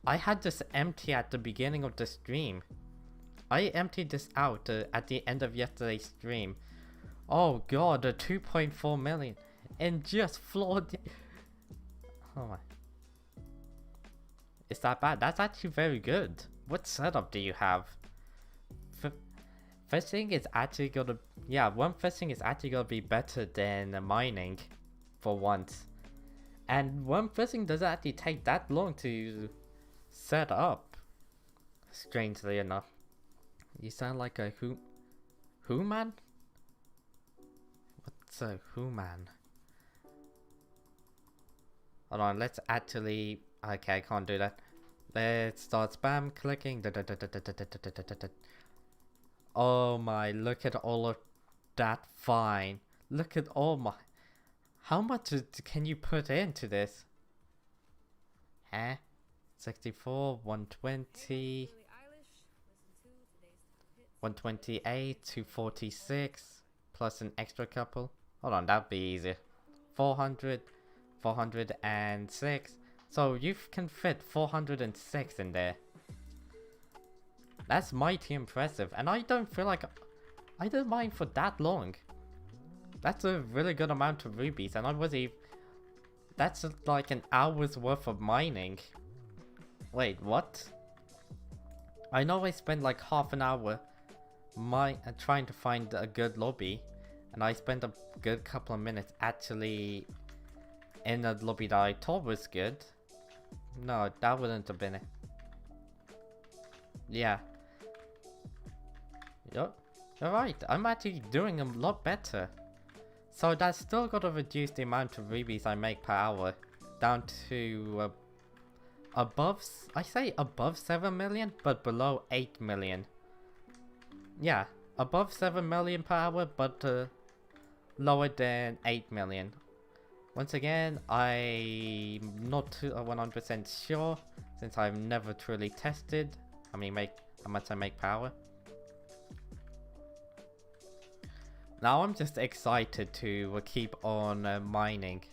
I had this empty at the beginning of the stream. I emptied this out at the end of yesterday's stream. Oh god, 2.4 million in just floor. Oh my. Is that bad? That's actually very good. What setup do you have? Fishing is actually gonna, yeah, one fishing is actually gonna be better than mining for once. And one fishing doesn't actually take that long to set up, strangely enough. You sound like a who man? What's a who man? Hold on, let's actually, okay, I can't do that. Let's start spam clicking. Oh my, look at all of that fine. Look at all my... How much can you put into this? Huh? 64, 120... 128, 246, plus an extra couple. Hold on, that'd be easier. 400, 406. So you can fit 406 in there. That's mighty impressive, and I don't feel like I didn't mine for that long. That's a really good amount of rubies, and I was even... That's like an hour's worth of mining. Wait, what? I know I spent like half an hour trying to find a good lobby, and I spent a good couple of minutes actually in a lobby that I thought was good. No, that wouldn't have been it. Yeah. You're right, I'm actually doing a lot better. So that's still got to reduce the amount of rubies I make per hour down to above, I say above 7 million, but below 8 million. Yeah, above 7 million per hour, but lower than 8 million. Once again, I'm not 100% sure, since I've never truly tested. I mean, how much I make per hour. Now I'm just excited to keep on mining.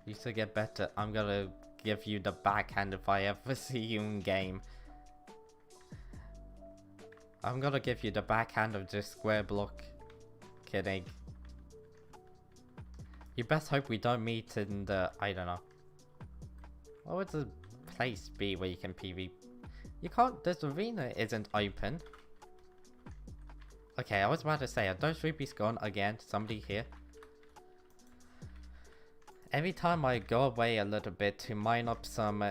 You to get better. I'm gonna give you the backhand if I ever see you in game. I'm gonna give you the backhand of just square block. Kidding. You best hope we don't meet in the, I don't know. What would the place be where you can PvP? You can't, this arena isn't open. Okay, I was about to say, are those rupees gone again? Somebody here? Every time I go away a little bit to mine up some,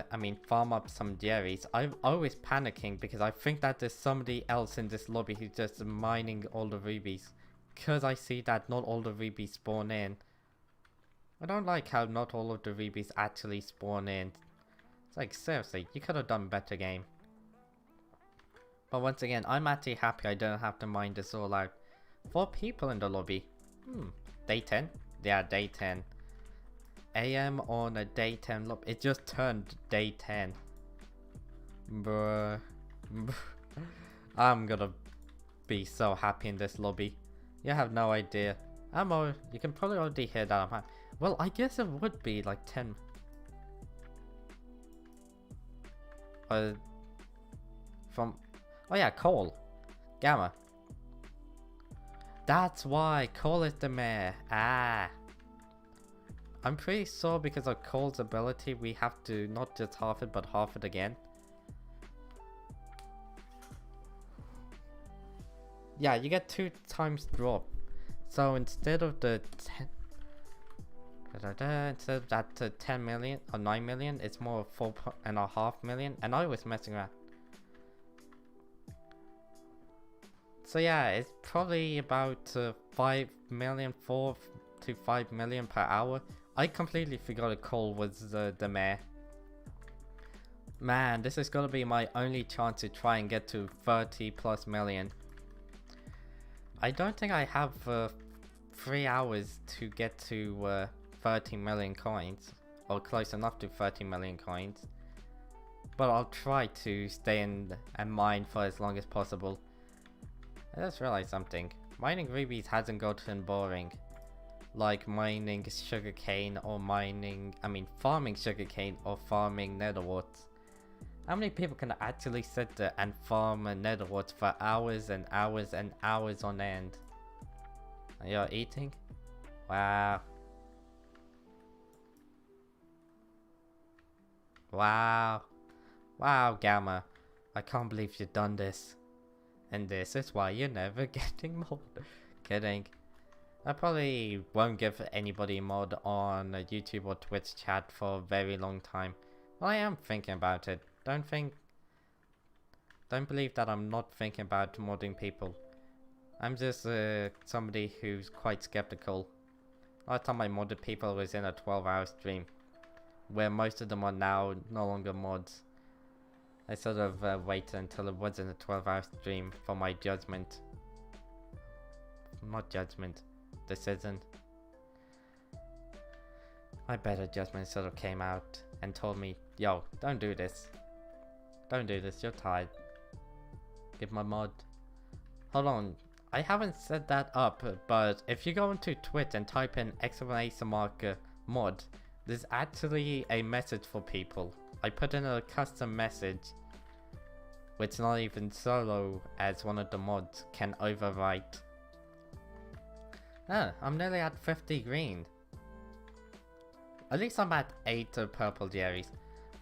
farm up some dairies, I'm always panicking because I think that there's somebody else in this lobby who's just mining all the rubies. Because I see that not all the rubies spawn in. I don't like how not all of the rubies actually spawn in. It's like, seriously, you could have done better, game. But once again, I'm actually happy I don't have to mine this all out. 4 people in the lobby. Day 10? Yeah, day 10. AM on a day 10 lobby. It just turned day 10. Bruh. I'm gonna be so happy in this lobby. You have no idea. You can probably already hear that I'm happy. Well, I guess it would be like 10. Oh yeah, coal. Gamma. That's why coal is the mayor. Ah. I'm pretty sure because of coal's ability we have to not just half it but half it again. Yeah, you get 2 times drop. So instead of the 10... instead of that 10 million or 9 million, it's more 4.5 million. And I was messing around. So yeah, it's probably about 5 million, 4 to 5 million per hour. I completely forgot that coal was the mayor. Man, this is gonna be my only chance to try and get to 30 plus million. I don't think I have 3 hours to get to 30 million coins. Or close enough to 30 million coins. But I'll try to stay in and mine for as long as possible. I just realized something. Mining rubies hasn't gotten boring. Like mining sugarcane or farming sugarcane or farming nether warts. How many people can actually sit there and farm a nether wart for hours and hours and hours on end? You're eating? Wow. Wow. Wow, Gamma. I can't believe you've done this. And this is why you're never getting mod. Kidding. I probably won't give anybody mod on YouTube or Twitch chat for a very long time. Well, I am thinking about it. Don't believe that I'm not thinking about modding people. I'm just somebody who's quite skeptical. Last time I modded people was in a 12-hour stream, where most of them are now no longer mods. I sort of waited until it wasn't a 12-hour stream for my judgment. Not judgment, decision. My better judgment sort of came out and told me, yo, don't do this. Don't do this, you're tired. Give my mod. Hold on, I haven't set that up, but if you go into Twitch and type in !_ mod, there's actually a message for people. I put in a custom message, which not even Solo, as one of the mods, can overwrite. Ah, I'm nearly at 50 green. At least I'm at 8 purple berries.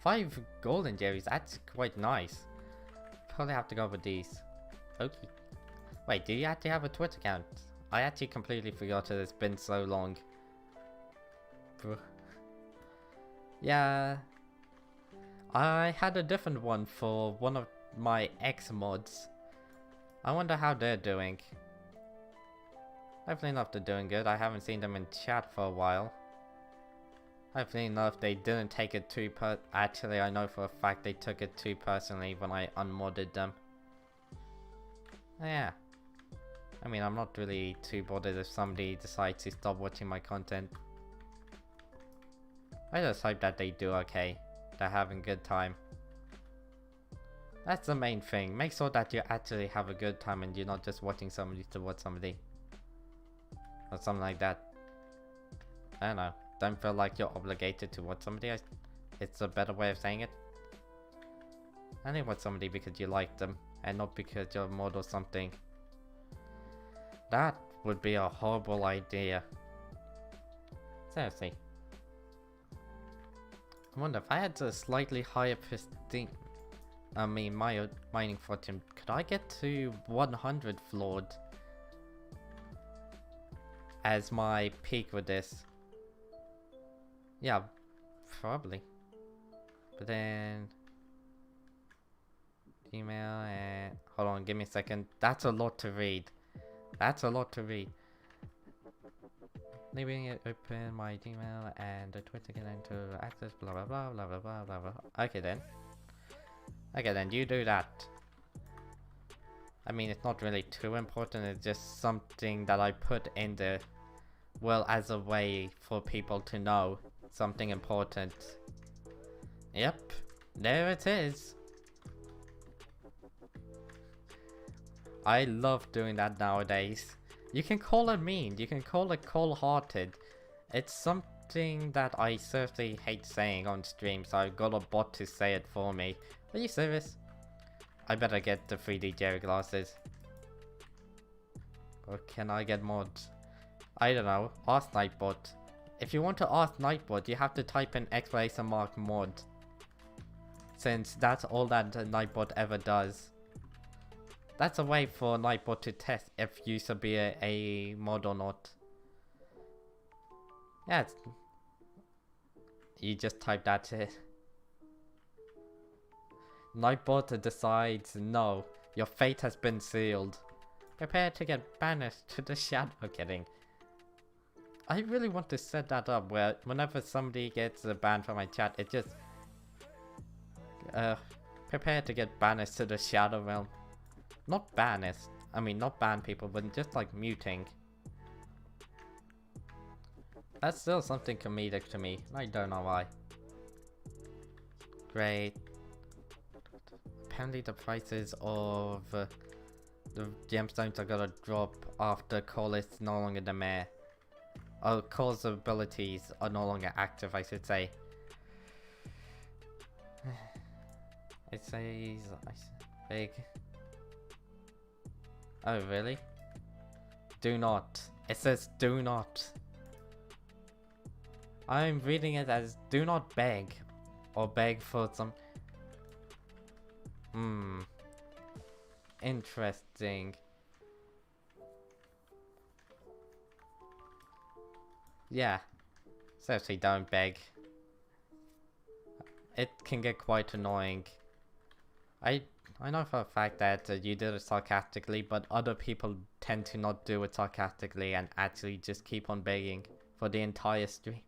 5 golden berries, that's quite nice. Probably have to go with these. Okay. Wait, do you actually have a Twitch account? I actually completely forgot it, it's been so long. Yeah. I had a different one for one of my ex mods. I wonder how they're doing. Hopefully enough they're doing good. I haven't seen them in chat for a while. Hopefully enough they didn't take it too actually I know for a fact they took it too personally when I unmodded them. Yeah. I mean, I'm not really too bothered if somebody decides to stop watching my content. I just hope that they do okay. They're having a good time. That's the main thing. Make sure that you actually have a good time and you're not just watching somebody to watch somebody. Or something like that. I don't know. Don't feel like you're obligated to watch somebody. It's a better way of saying it. Only watch somebody because you like them and not because you're a mod or something. That would be a horrible idea. Seriously. I wonder if I had a slightly higher mining fortune, could I get to 100 floored as my peak with this? Yeah, probably. But then email and hold on, give me a second. That's a lot to read. That's a lot to read. Leaving it open, my Gmail and the Twitter again to access blah blah blah blah blah blah blah blah. Okay then. Okay then, you do that. I mean, it's not really too important, it's just something that I put in there, well, as a way for people to know something important. Yep, there it is. I love doing that nowadays. You can call it mean, you can call it cold-hearted. It's something that I seriously hate saying on stream, so I got a bot to say it for me. Are you serious? I better get the 3D Jerry glasses. Or can I get mods? I don't know, ask Nightbot. If you want to ask Nightbot, you have to type in ! mod. Since that's all that Nightbot ever does. That's a way for Nightbot to test if you should be a mod or not. Yeah, you just type that in. Nightbot decides, no, your fate has been sealed. Prepare to get banished to the shadow. Kidding. I really want to set that up where whenever somebody gets banned from my chat, it just prepare to get banished to the shadow realm. Not banished. I mean, not ban people, but just like muting. That's still something comedic to me. I don't know why. Great. Apparently the prices of the gemstones are gonna drop after Call is no longer the mayor. Oh, Call's abilities are no longer active, I should say. It says big. Oh really? Do not. It says do not. I'm reading it as do not beg. Or beg for some... Interesting. Yeah. Seriously, don't beg. It can get quite annoying. I know for a fact that you did it sarcastically, but other people tend to not do it sarcastically and actually just keep on begging for the entire stream.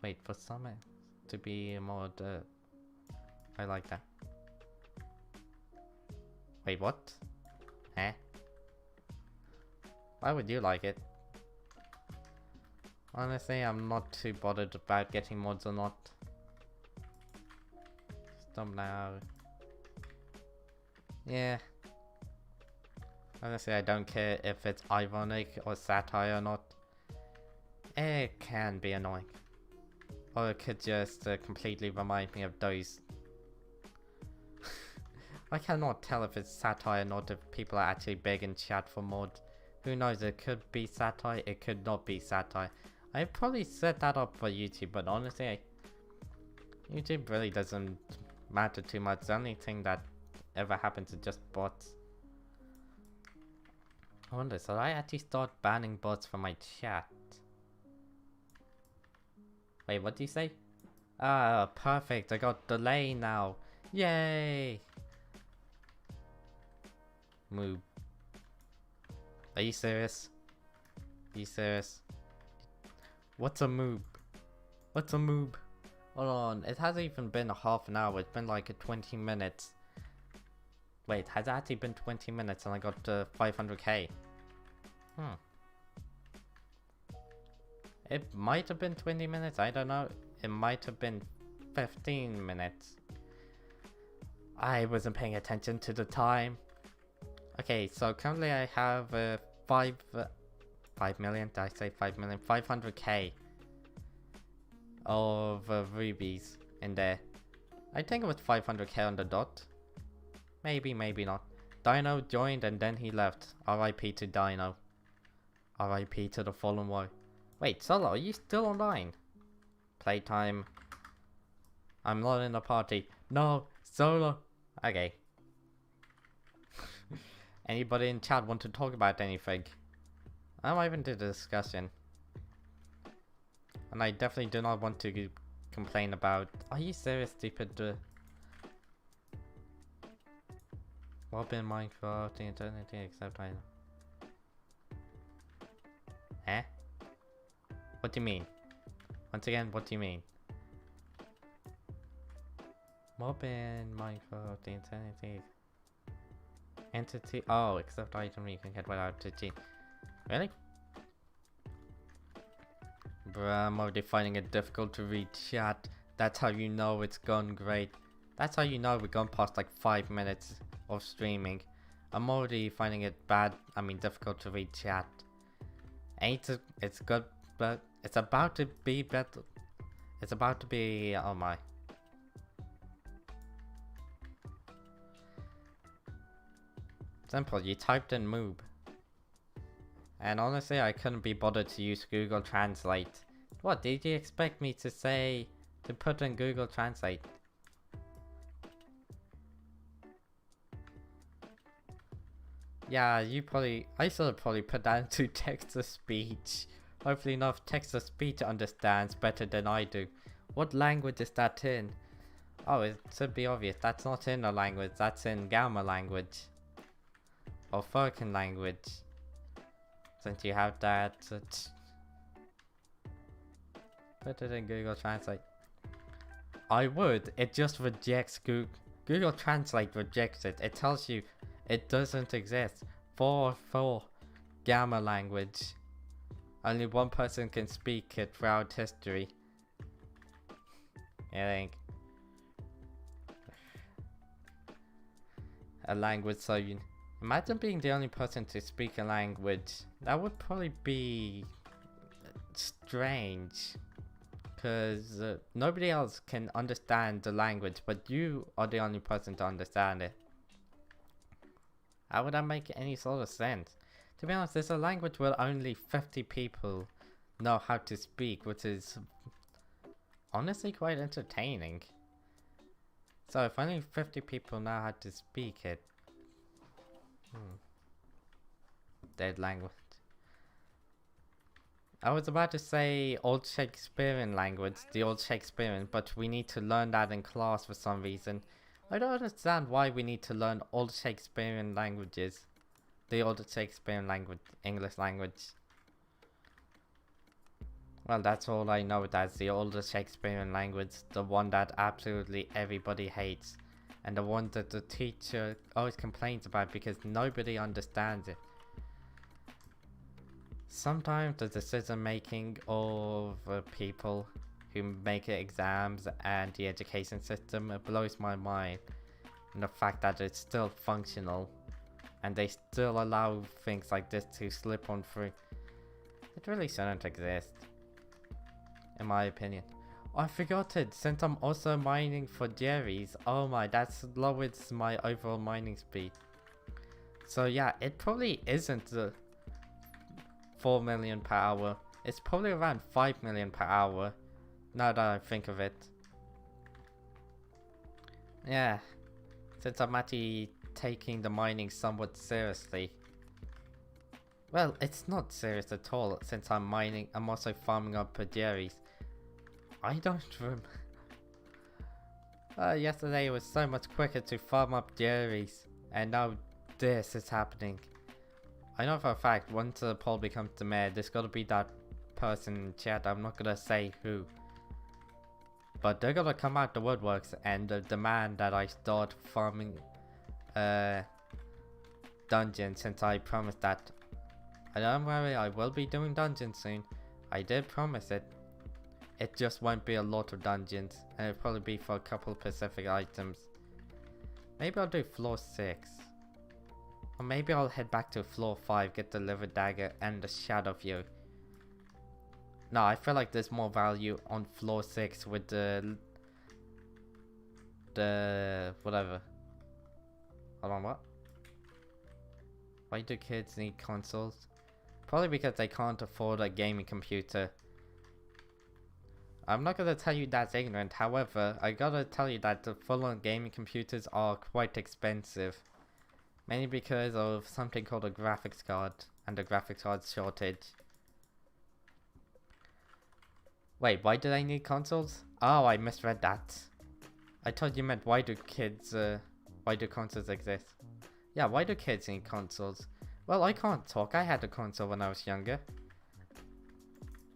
Wait for summer to be more I like that. Wait, what? Eh? Why would you like it? Honestly, I'm not too bothered about getting mods or not. Stop now. Yeah. Honestly, I don't care if it's ironic or satire or not. It can be annoying. Or it could just completely remind me of those. I cannot tell if it's satire or not, if people are actually begging chat for mods. Who knows, it could be satire, it could not be satire. I probably set that up for YouTube, but honestly, YouTube really doesn't matter too much. The only thing that ever happens is just bots. I wonder, should I actually start banning bots from my chat? Wait, what do you say? Ah, perfect, I got delay now. Yay! Move. Are you serious? Are you serious? What's a moob? What's a moob? Hold on, it hasn't even been a half an hour, it's been like 20 minutes. Wait, has it actually been 20 minutes and I got 500k? It might have been 20 minutes, I don't know. It might have been 15 minutes. I wasn't paying attention to the time. Okay, so currently I have 5 million, did I say 5 million? 500k of rubies in there. I think it was 500k on the dot. Maybe, maybe not. Dino joined and then he left. RIP to Dino. RIP to the fallen one. Wait, Solo, are you still online? Playtime. I'm not in the party. No, Solo. Okay. Anybody in chat want to talk about anything? I'm open to the discussion. And I definitely do not want to complain about... Are you serious, stupid? Mob in Minecraft, the eternity, except I know. Eh? What do you mean? Once again, what do you mean? Mob in Minecraft, the eternity... Entity... Oh, except item you can get without the G. Really? Bruh, I'm already finding it difficult to read chat. That's how you know it's gone great. That's how you know we've gone past like 5 minutes of streaming. I'm already finding it difficult to read chat. It's good, but it's about to be better. It's about to be, oh my. Simple, you typed in moob. And honestly, I couldn't be bothered to use Google Translate. What did you expect me to say to put in Google Translate? Yeah, I should have probably put that into text-to-speech. Hopefully enough text-to-speech understands better than I do. What language is that in? Oh, it should be obvious. That's not in a language, that's in Gamma language. Or Furkin language. Since you have that, put it in Google Translate. I would, it just rejects Google Translate rejects it. It tells you it doesn't exist. 4 Gamma language. Only one person can speak it throughout history. I think. A language so you... Imagine being the only person to speak a language. That would probably be strange. Because nobody else can understand the language, but you are the only person to understand it. How would that make any sort of sense? To be honest, there's a language where only 50 people know how to speak, which is honestly quite entertaining. So if only 50 people know how to speak it. Dead language. I was about to say old Shakespearean language, the old Shakespearean, but we need to learn that in class for some reason. I don't understand why we need to learn old Shakespearean languages. The old Shakespearean language, English language. Well, that's all I know, that's the older Shakespearean language, the one that absolutely everybody hates, and the one that the teacher always complains about because nobody understands it. Sometimes the decision making of people who make exams and the education system, it blows my mind. And the fact that it's still functional and they still allow things like this to slip on through. It really shouldn't exist, in my opinion. I forgot it, since I'm also mining for Jerry's. Oh my, that's lowers my overall mining speed. So yeah, it probably isn't 4 million per hour. It's probably around 5 million per hour, now that I think of it. Yeah, since I'm actually taking the mining somewhat seriously. Well, it's not serious at all, since I'm mining, I'm also farming up Jerry's. I don't remember. Yesterday it was so much quicker to farm up Jerry's, and now this is happening. I know for a fact, once Paul becomes the mayor, there's gotta be that person in chat, I'm not gonna say who. But they're gonna come out the woodworks and demand that I start farming dungeons, since I promised that. I don't worry, I will be doing dungeons soon. I did promise it. It just won't be a lot of dungeons, and it'll probably be for a couple of specific items. Maybe I'll do floor 6. Or maybe I'll head back to floor 5, get the liver dagger and the shadow view. No, I feel like there's more value on floor 6 with the whatever. Hold on, what? Why do kids need consoles? Probably because they can't afford a gaming computer. I'm not gonna tell you that's ignorant, however, I gotta tell you that the full-on gaming computers are quite expensive. Mainly because of something called a graphics card, and a graphics card shortage. Wait, why do they need consoles? Oh, I misread that. I thought you meant why do consoles exist? Yeah, why do kids need consoles? Well, I can't talk, I had a console when I was younger.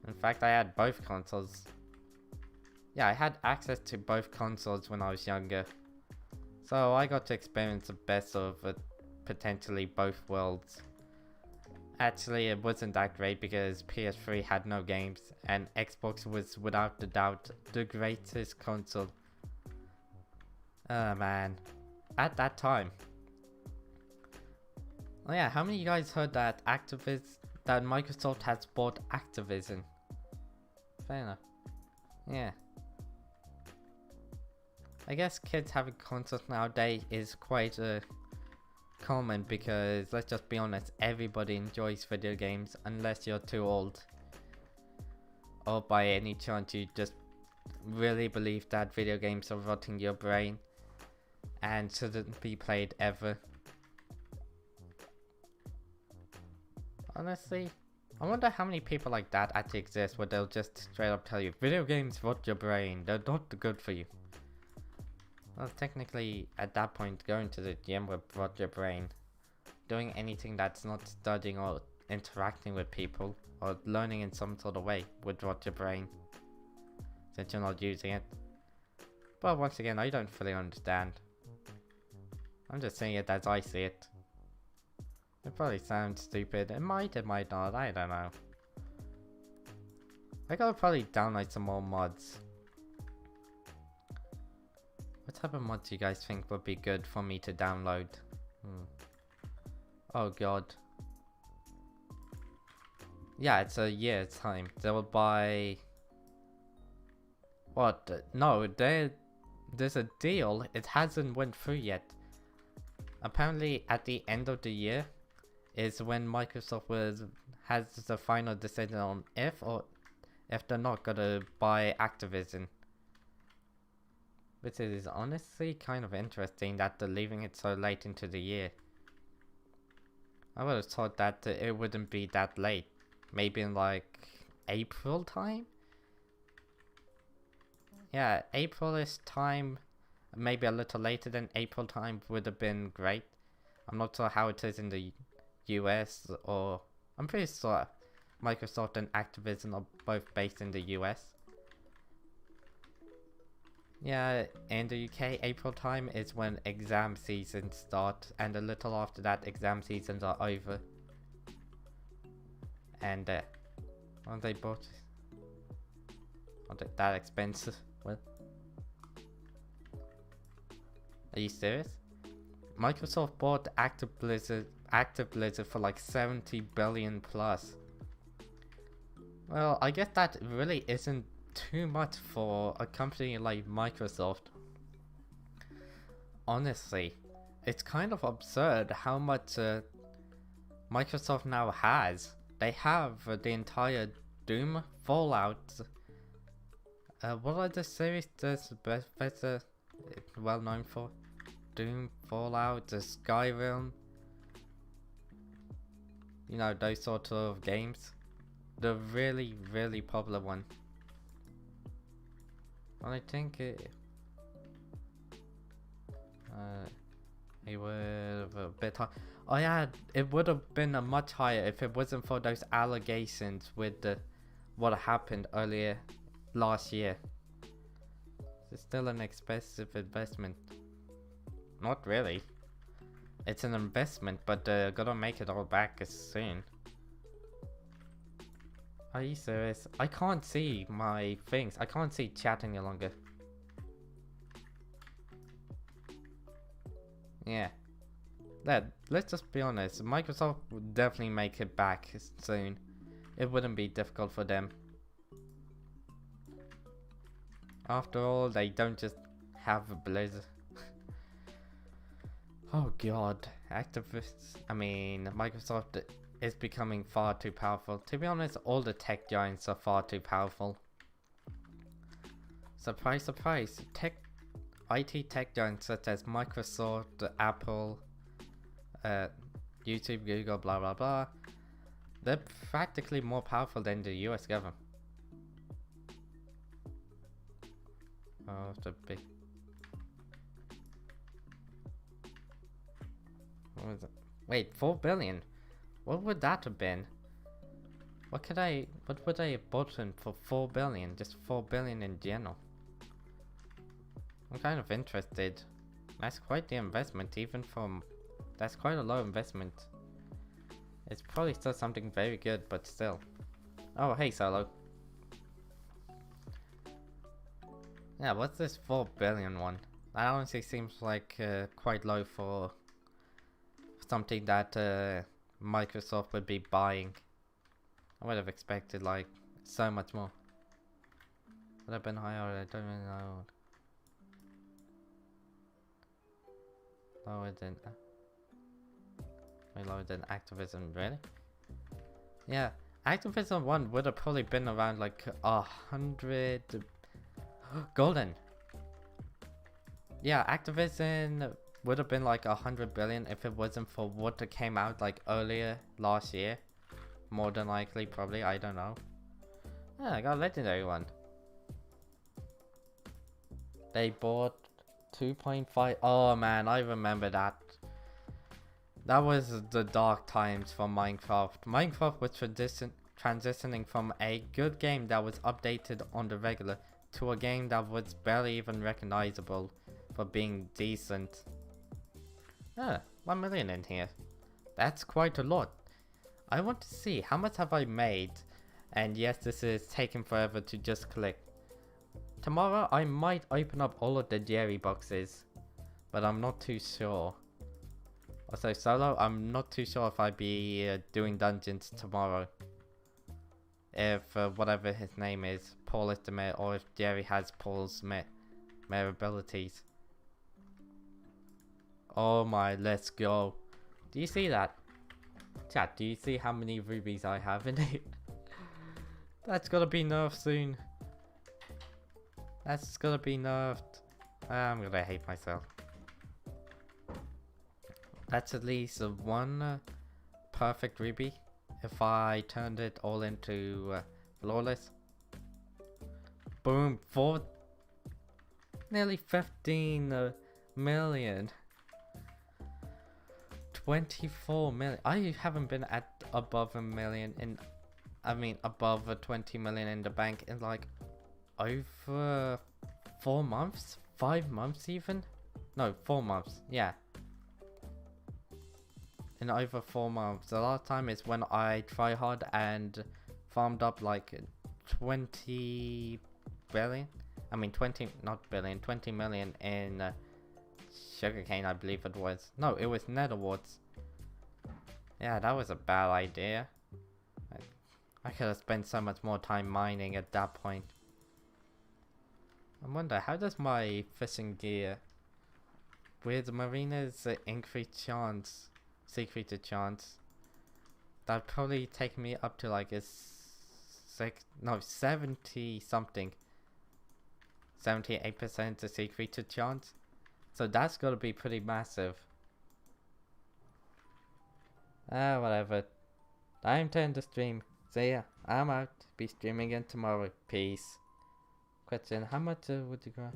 In fact, I had both consoles. Yeah, I had access to both consoles when I was younger. So I got to experience the best of potentially both worlds. Actually, it wasn't that great because PS3 had no games and Xbox was without a doubt the greatest console. Oh man, at that time. Oh yeah, how many of you guys heard that that Microsoft has bought Activision? Fair enough. Yeah. I guess kids having consoles nowadays is quite common because, let's just be honest, everybody enjoys video games unless you're too old. Or by any chance you just really believe that video games are rotting your brain and shouldn't be played ever. Honestly, I wonder how many people like that actually exist where they'll just straight up tell you, video games rot your brain, they're not good for you. Well, technically, at that point, going to the gym would rot your brain. Doing anything that's not studying or interacting with people, or learning in some sort of way, would rot your brain. Since you're not using it. But once again, I don't fully understand. I'm just saying it as I see it. It probably sounds stupid. It might not, I don't know. I gotta probably download some more mods. What type of mods do you guys think would be good for me to download? Oh god. Yeah, it's a year's time. They will buy What? No, there's a deal. It hasn't went through yet. Apparently, at the end of the year is when Microsoft has the final decision on if they're not gonna buy Activision. Which is honestly kind of interesting that they're leaving it so late into the year. I would have thought that it wouldn't be that late. Maybe in like April time? Yeah, April-ish time, maybe a little later than April time would have been great. I'm not sure how it is in the US, or I'm pretty sure Microsoft and Activision are both based in the US. Yeah, in the UK, April time is when exam seasons start, and a little after that, exam seasons are over. And aren't they both? Aren't they that expensive? Well, are you serious? Microsoft bought Active Blizzard for like 70 billion plus. Well, I guess that really isn't too much for a company like Microsoft. Honestly, it's kind of absurd how much Microsoft now has. They have the entire Doom, Fallout. What are the series that's Bethesda well known for? Doom, Fallout, Skyrim. You know, those sort of games. The really, really popular one. I think it would have a bit high. Oh yeah, it would have been a much higher if it wasn't for those allegations with what happened earlier last year. It's still an expensive investment. Not really. It's an investment, but gotta make it all back soon. Are you serious? I can't see my things. I can't see chat any longer. Yeah. Let's just be honest. Microsoft would definitely make it back soon. It wouldn't be difficult for them. After all, they don't just have a Blizzard. Oh god. Microsoft is becoming far too powerful. To be honest, all the tech giants are far too powerful. Surprise, surprise. IT tech giants such as Microsoft, Apple, YouTube, Google, blah blah blah. They're practically more powerful than the US government. Oh, the big... What was it? Wait, 4 billion? What would that have been? What would I have bought in for 4 billion? Just 4 billion in general. I'm kind of interested. That's quite the investment, that's quite a low investment. It's probably still something very good, but still. Oh, hey Solo. Yeah, what's this 4 billion one? That honestly seems like quite low for something that Microsoft would be buying. I would have expected like so much more. Would have been higher, I don't really know. Lower than Activision, really? Yeah, Activision 1 would have probably been around like 100... Golden! Yeah, Activision would have been like 100 billion if it wasn't for what came out like earlier last year. More than likely, probably, I don't know. Yeah, I got a legendary one. They bought 2.5. Oh man, I remember that. That was the dark times for Minecraft. Minecraft was transitioning from a good game that was updated on the regular to a game that was barely even recognizable for being decent. 1 million in here. That's quite a lot. I want to see how much have I made. And yes, this is taking forever to just click. Tomorrow I might open up all of the Jerry boxes, but I'm not too sure. Also Solo, I'm not too sure if I'd be doing dungeons tomorrow. If whatever his name is, Paul is the mayor or if Jerry has Paul's mayor abilities. Oh my, let's go. Do you see that? Chat, do you see how many rubies I have in it? That's gonna be nerfed soon. That's gonna be nerfed. I'm gonna hate myself. That's at least one perfect ruby. If I turned it all into flawless. Boom, nearly 15 million. 24 million. I haven't been at above a million in, above a 20 million in the bank in like over 4 months, 5 months even. No, 4 months. Yeah. In over 4 months. The last time is when I try hard and farmed up like 20 billion. 20, not billion, 20 million in sugarcane, I believe it was. No, it was netherwarts. Yeah, that was a bad idea. I could have spent so much more time mining at that point. I wonder, how does my fishing gear with Marina's increased chance, sea creature chance, that'd probably take me up to like a 70 something. 78% the sea creature chance. So that's gotta be pretty massive. Whatever. Time to end the stream. See ya. I'm out. Be streaming again tomorrow. Peace. Question, how much would you grab?